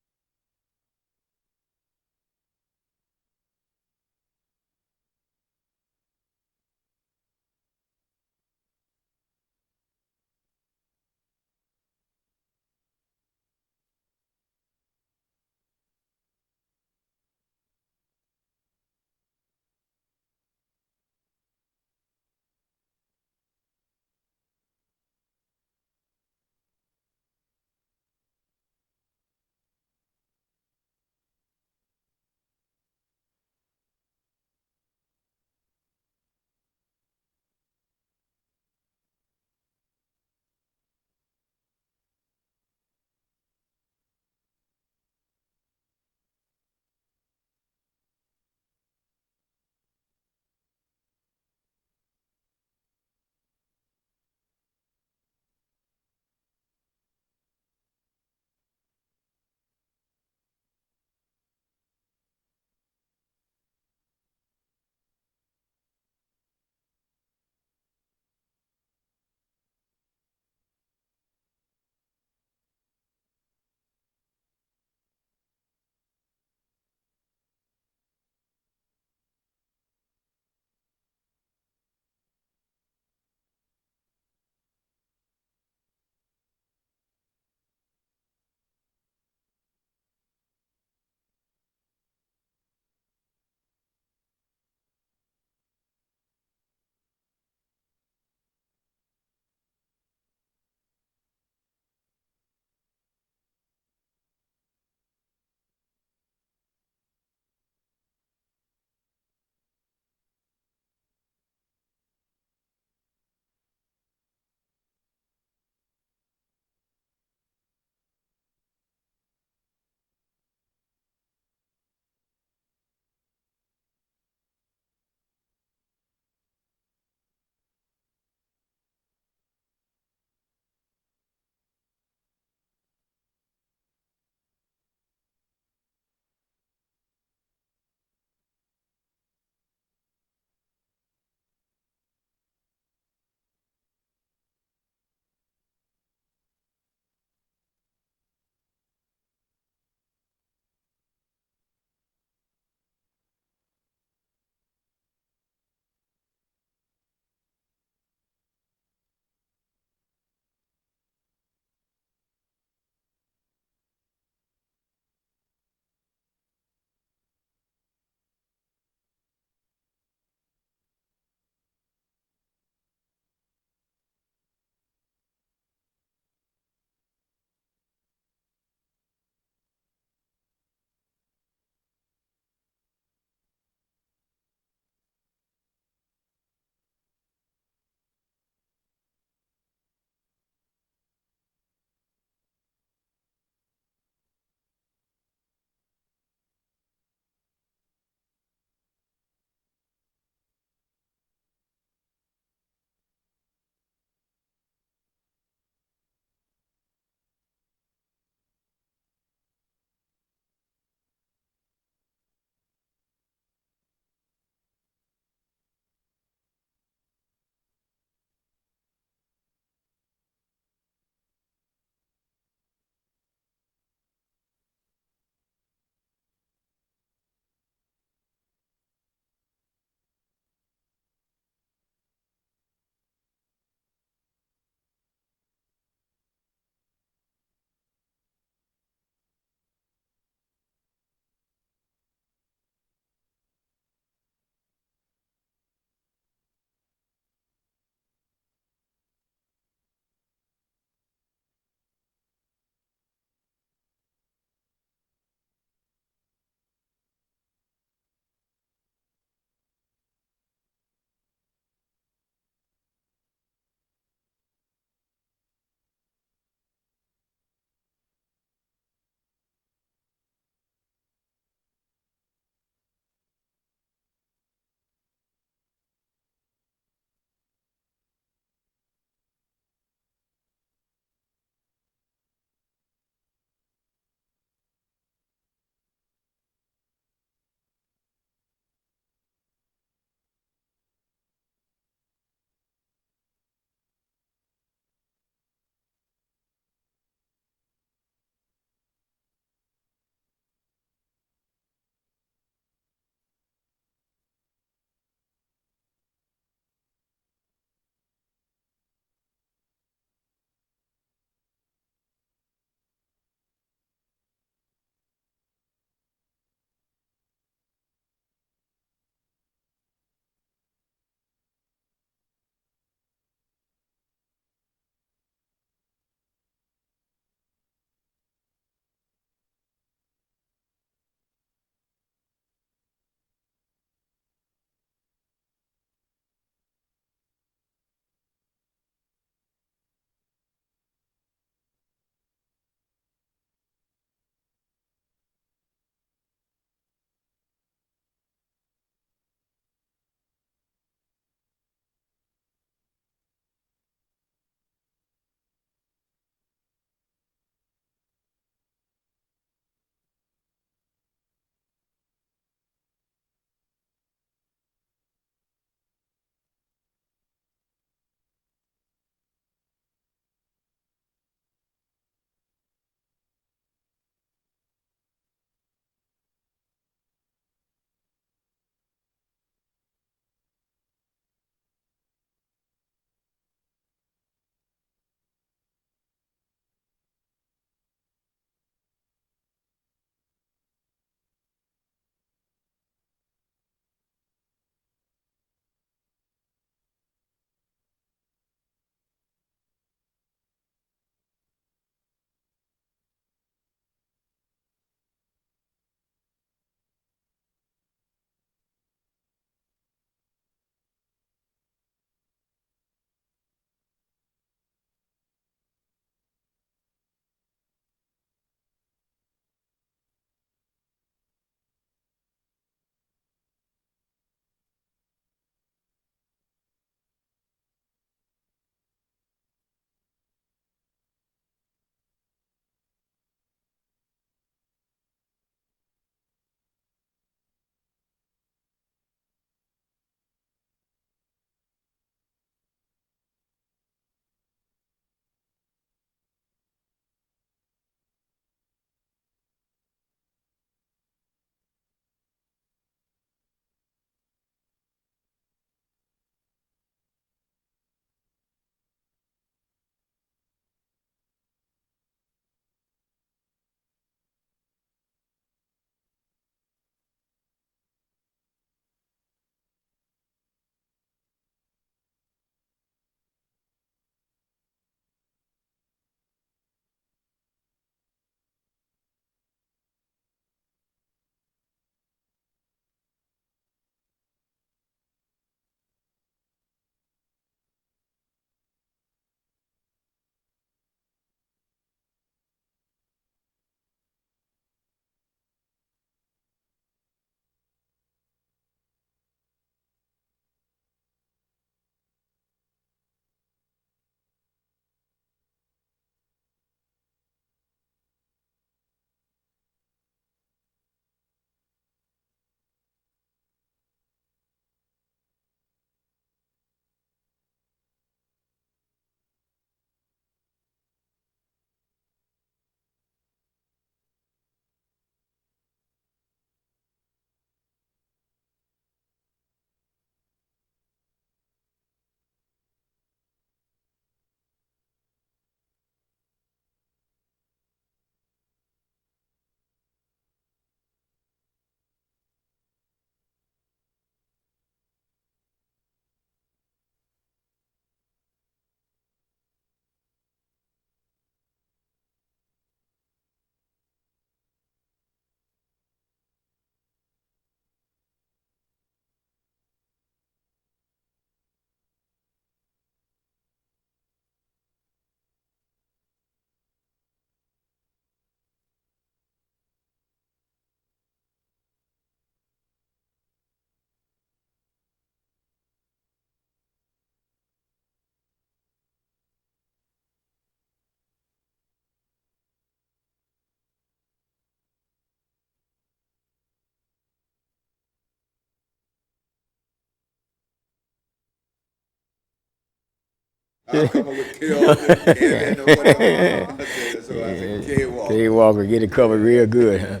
I'll come up with Kelvin, Kevin, or whatever. So I said, K Walker. K Walker, get it covered real good, huh?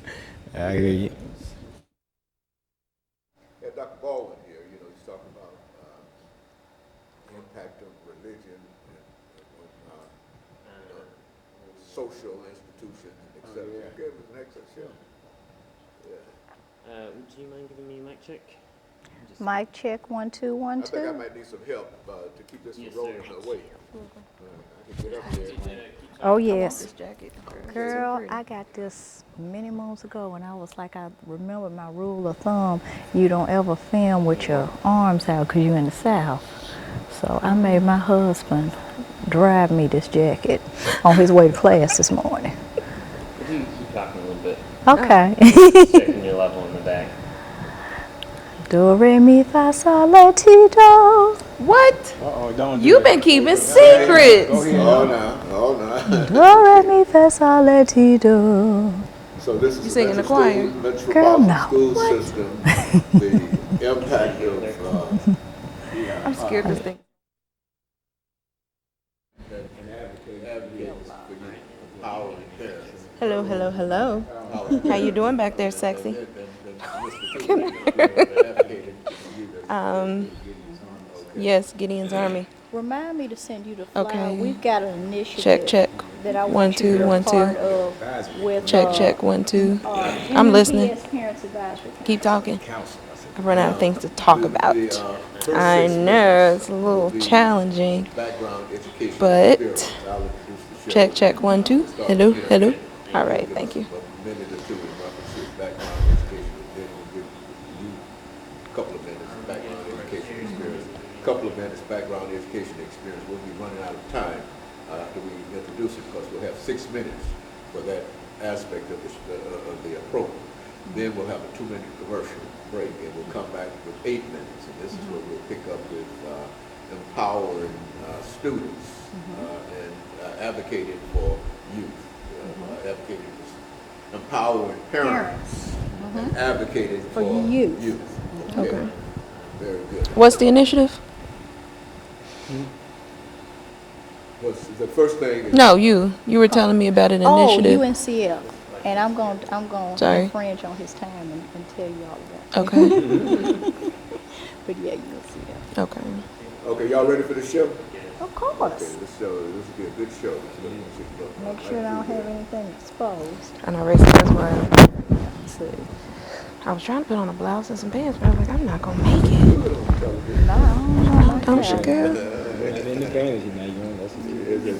I hear you. Yeah, Dr. Baldwin here, he's talking about the impact of religion and social institutions, etc. Okay, it was an excellent show. Yeah. Would you mind giving me a mic check? Mic check, 1 2 1 I think I 2. might need some help to keep this Yes, from rolling sir. away. I can get up there. Oh yes, Jacket. girl, I got this many moons ago, and I was like, I remember my rule of thumb: you don't ever film with your arms out because you're in the South. So I made my husband drive me this jacket on his way to class this morning. Could you keep talking a little bit? Okay. Checking your level in the back. Do re mi fa sol la ti do. What? Don't You've been keeping secrets. Oh, no. Do re mi fa sol la ti do. So this is You sing in the choir? Girl, metropolitan no. school system, the impact of I'm scared to think. Hello, hello, hello. How you doing back there, sexy? Yes, Gideon's Army. Remind me to send you the flyer. Okay. We've got an initiative. Check, check. That I 1 want you to 2 be a 1 2. part of with, Check, check. 1 2. I'm MMPS listening. Parents Advisory Council. Keep talking. I've run out of things to talk about. I know it's a little challenging, but check, check. 1 2. Hello, hello. All right, thank you. a minute or two in reference to background education, and then we'll give you a couple of minutes of background education experience. A couple of minutes background education experience. We'll be running out of time after we introduce it because we'll have 6 minutes for that aspect of the program. Then we'll have a 2-minute commercial break, and we'll come back with 8 minutes, and this is where we'll pick up with empowering students and advocating for youth, advocating for empowering parents, and advocating for youth. Okay. Very good. What's the initiative? What's the first thing? Is No, you. You were telling me about an Oh, initiative. UNCF. And I'm going to Sorry. infringe on his time and tell you all about it. Okay. But yeah, UNCF. Okay. Okay, y'all ready for the show? Of Okay, course. this will be a good show. Make sure I don't have anything exposed. And I raced as well. Let's see. I was trying to put on a blouse and some pants, but I was like, I'm not gonna make it. No, I don't know about Don't that. you, girl? That's in the fantasy now, you know. That's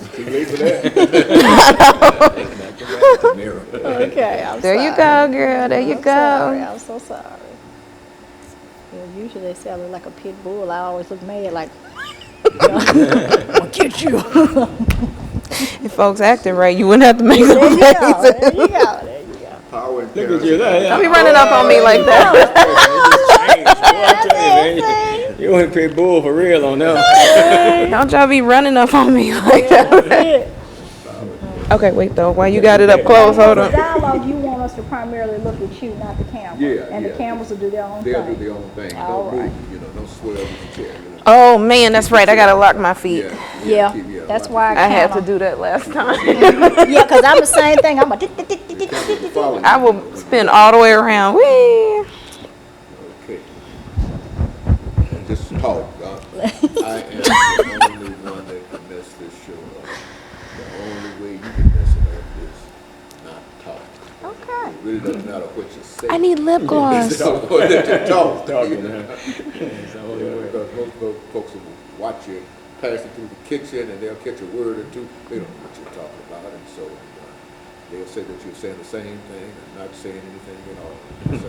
It's too late for that. Okay, I'm There sorry. you go, girl. There you I'm sorry. go. I'm so sorry. Yeah, usually they say I look like a pit bull. I always look mad like, I'll get you. If folks acted right, you wouldn't have to make There them you go. faces. There you go. There you go. Power and Look at you there. Don't be running up on me like that. You want to pay bull for real on that. Don't y'all be running up on me like that. Okay, wait though. While you got it up close, hold The on. dialogue, you want us to primarily look at you, not the camera. Yeah, And yeah. the cameras will do their own They'll do thing. their own thing. All Don't right. move, don't swirl with the chair. Oh man, that's right. I gotta lock my feet. Yeah, that's why I had to kinda- do that last time. Yeah, because I'm the same thing. I'm a I will spin all the way around. Whee! Okay. And just talk. I am the only one that can mess this show up. The only way you can mess it up is not talk. Okay. It really doesn't matter what you say. I need lip gloss. Talk. Talk. Talking, huh? It's the only way. Because most folks will watch you pass it through the kitchen and they'll catch a word or two. They don't know what you're talking about, and so they'll say that you're saying the same thing and not saying anything at all. So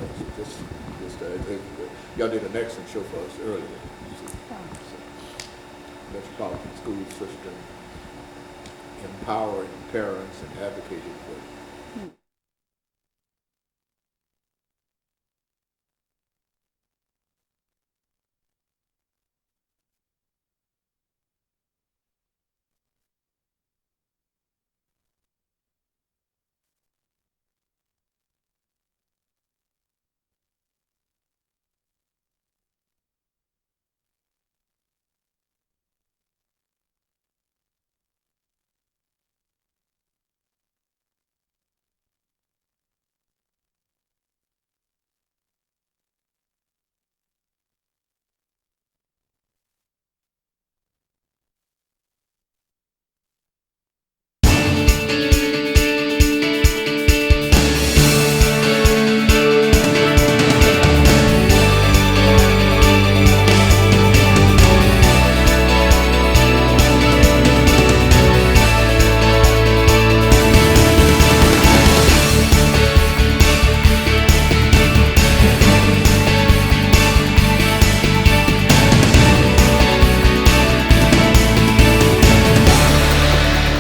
y'all did an excellent show for us earlier. Metropolitan school system, empowering parents and advocating for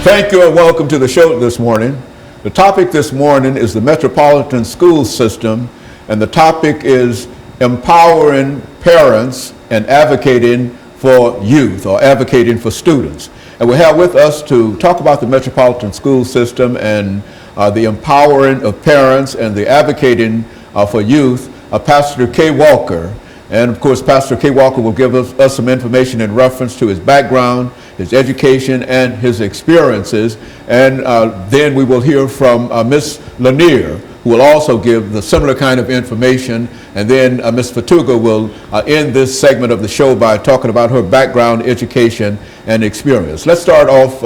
Thank you and welcome to the show this morning. The topic this morning is the Metropolitan School System, and the topic is empowering parents and advocating for youth or advocating for students. And we have with us to talk about the Metropolitan School System and the empowering of parents and the advocating for youth, Pastor K. Walker. And of course, Pastor K. Walker will give us some information in reference to his background, his education, and his experiences. And then we will hear from Ms. Lanier, who will also give the similar kind of information. And then Ms. Fatuga will end this segment of the show by talking about her background, education, and experience. Let's start off,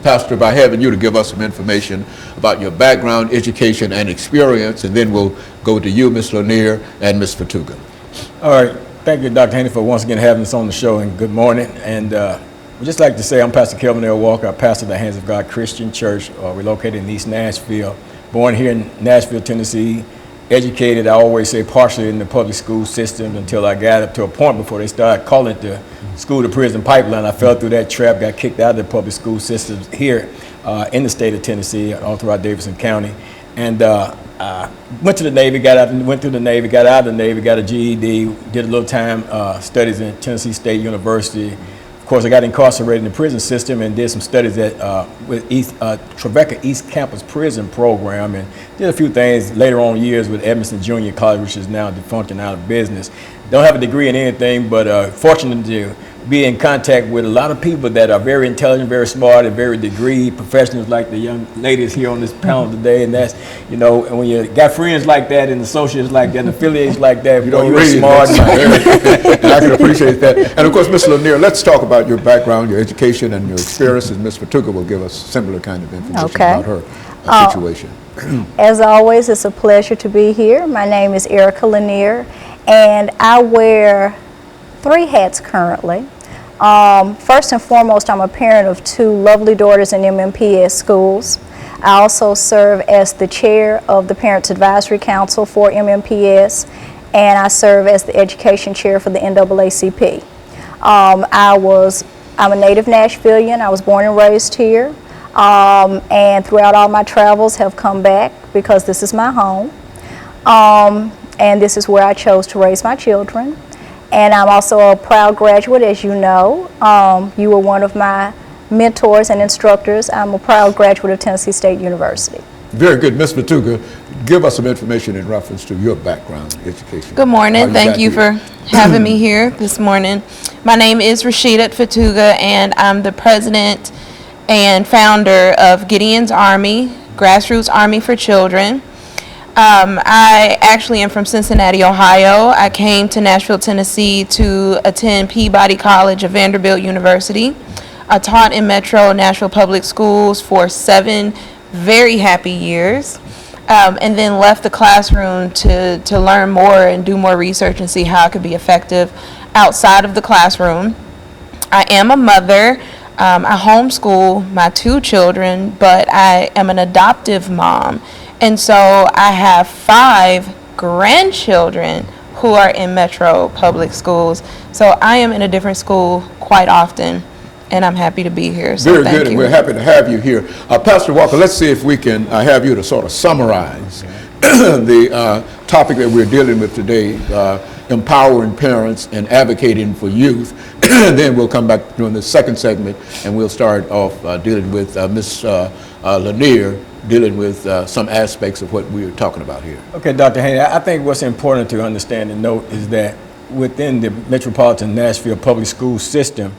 Pastor, by having you to give us some information about your background, education, and experience. And then we'll go to you, Ms. Lanier, and Ms. Fatuga. All right. Thank you, Dr. Haney, for once again having us on the show, and good morning. And we'd just like to say I'm Pastor Kelvin L. Walker. I pastor the Hands of God Christian Church. We're located in East Nashville. Born here in Nashville, Tennessee. Educated, I always say, partially in the public school system until I got up to a point before they started calling it the school to prison pipeline. I fell through that trap, got kicked out of the public school systems here in the state of Tennessee, all throughout Davidson County. And went to the Navy, went through the Navy, got out of the Navy, got a GED, did a little time studies in Tennessee State University. Of course, I got incarcerated in the prison system and did some studies at with Trevecca East Campus Prison Program, and did a few things later on years with Edmondson Junior College, which is now defunct and out of business. Don't have a degree in anything, but fortunate to be in contact with a lot of people that are very intelligent, very smart, and very degree professionals like the young ladies here on this panel today. And that's, you know, and when you got friends like that and associates like that and affiliates like that, you don't you're read smart. and I can appreciate that. And of course, Ms. Lanier, let's talk about your background, your education, and your experiences. Ms. Fatuga will give us similar kind of information about her situation. As always, it's a pleasure to be here. My name is Erica Lanier, and I wear 3 hats currently. First and foremost, I'm a parent of 2 lovely daughters in MMPS schools. I also serve as the chair of the Parents Advisory Council for MMPS, and I serve as the education chair for the NAACP. I'm a native Nashvilleian. I was born and raised here, and throughout all my travels have come back because this is my home, and this is where I chose to raise my children. And I'm also a proud graduate, as you know. You were one of my mentors and instructors. I'm a proud graduate of Tennessee State University. Very good. Ms. Fatuga, give us some information in reference to your background, education. Good morning. Thank you for having me here this morning. My name is Rashida Fatuga, and I'm the president and founder of Gideon's Army, Grassroots Army for Children. I actually am from Cincinnati, Ohio. I came to Nashville, Tennessee to attend Peabody College of Vanderbilt University. I taught in Metro Nashville Public Schools for 7 very happy years, and then left the classroom to learn more and do more research and see how I could be effective outside of the classroom. I am a mother. I homeschool my 2 children, but I am an adoptive mom. And so I have 5 grandchildren who are in Metro Public Schools. So I am in a different school quite often, and I'm happy to be here. So Very thank good, you. and we're happy to have you here. Pastor Walker, let's see if we can have you to sort of summarize the topic that we're dealing with today, empowering parents and advocating for youth. Then we'll come back during the second segment, and we'll start off dealing with Ms. Lanier, dealing with some aspects of what we're talking about here. Okay, Dr. Haney, I think what's important to understand and note is that within the Metropolitan Nashville public school system,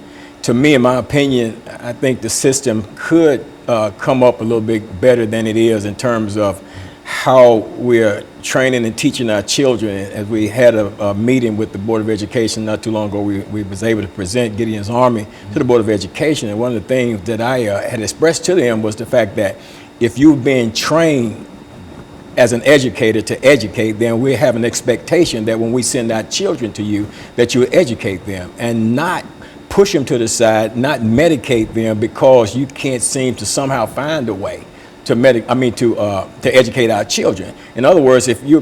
to me, in my opinion, I think the system could come up a little bit better than it is in terms of how we're training and teaching our children. As we had a meeting with the Board of Education not too long ago, we was able to present Gideon's Army to the Board of Education. And one of the things that I had expressed to them was the fact that if you've been trained as an educator to educate, then we have an expectation that when we send our children to you, that you educate them and not push them to the side, not medicate them because you can't seem to somehow find a way to educate our children. In other words, if you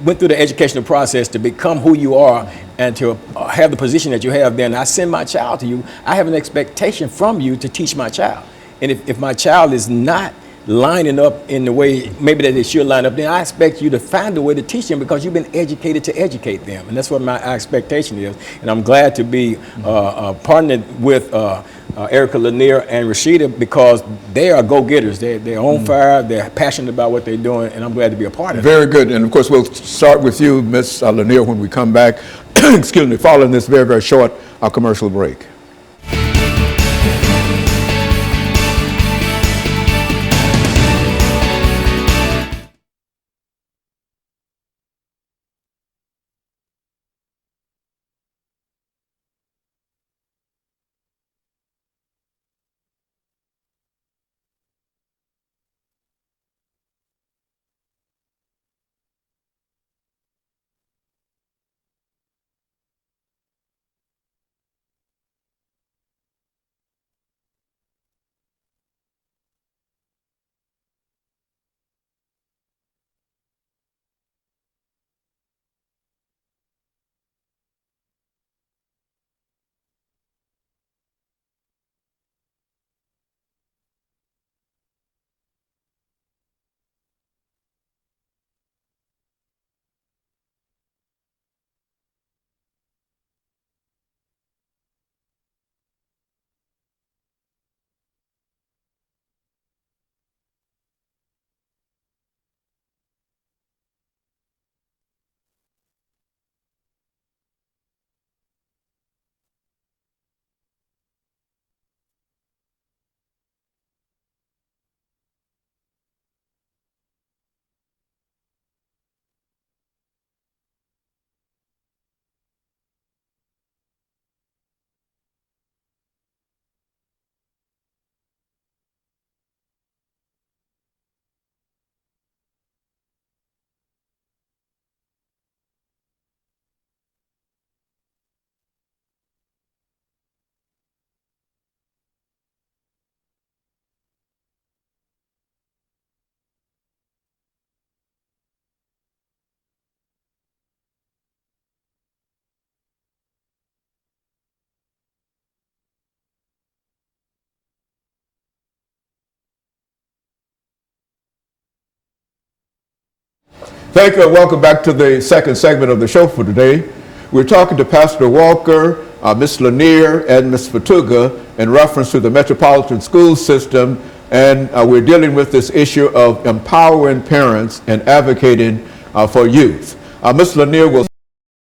went through the educational process to become who you are and to have the position that you have, then I send my child to you. I have an expectation from you to teach my child. And if my child is not lining up in the way maybe that they should line up, then I expect you to find a way to teach them, because you've been educated to educate them. And that's what my expectation is. And I'm glad to be partnered with Erica Lanier and Rashida, because they are go-getters. They're on fire. They're passionate about what they're doing, and I'm glad to be a part of it. Very good. And of course, we'll start with you, Ms. Lanier, when we come back, excuse me, following this very, very short commercial break. Thank you, and welcome back to the second segment of the show for today. We're talking to Pastor Walker, Ms. Lanier, and Ms. Fatuga in reference to the Metropolitan School System, and we're dealing with this issue of empowering parents and advocating for youth. Ms. Lanier will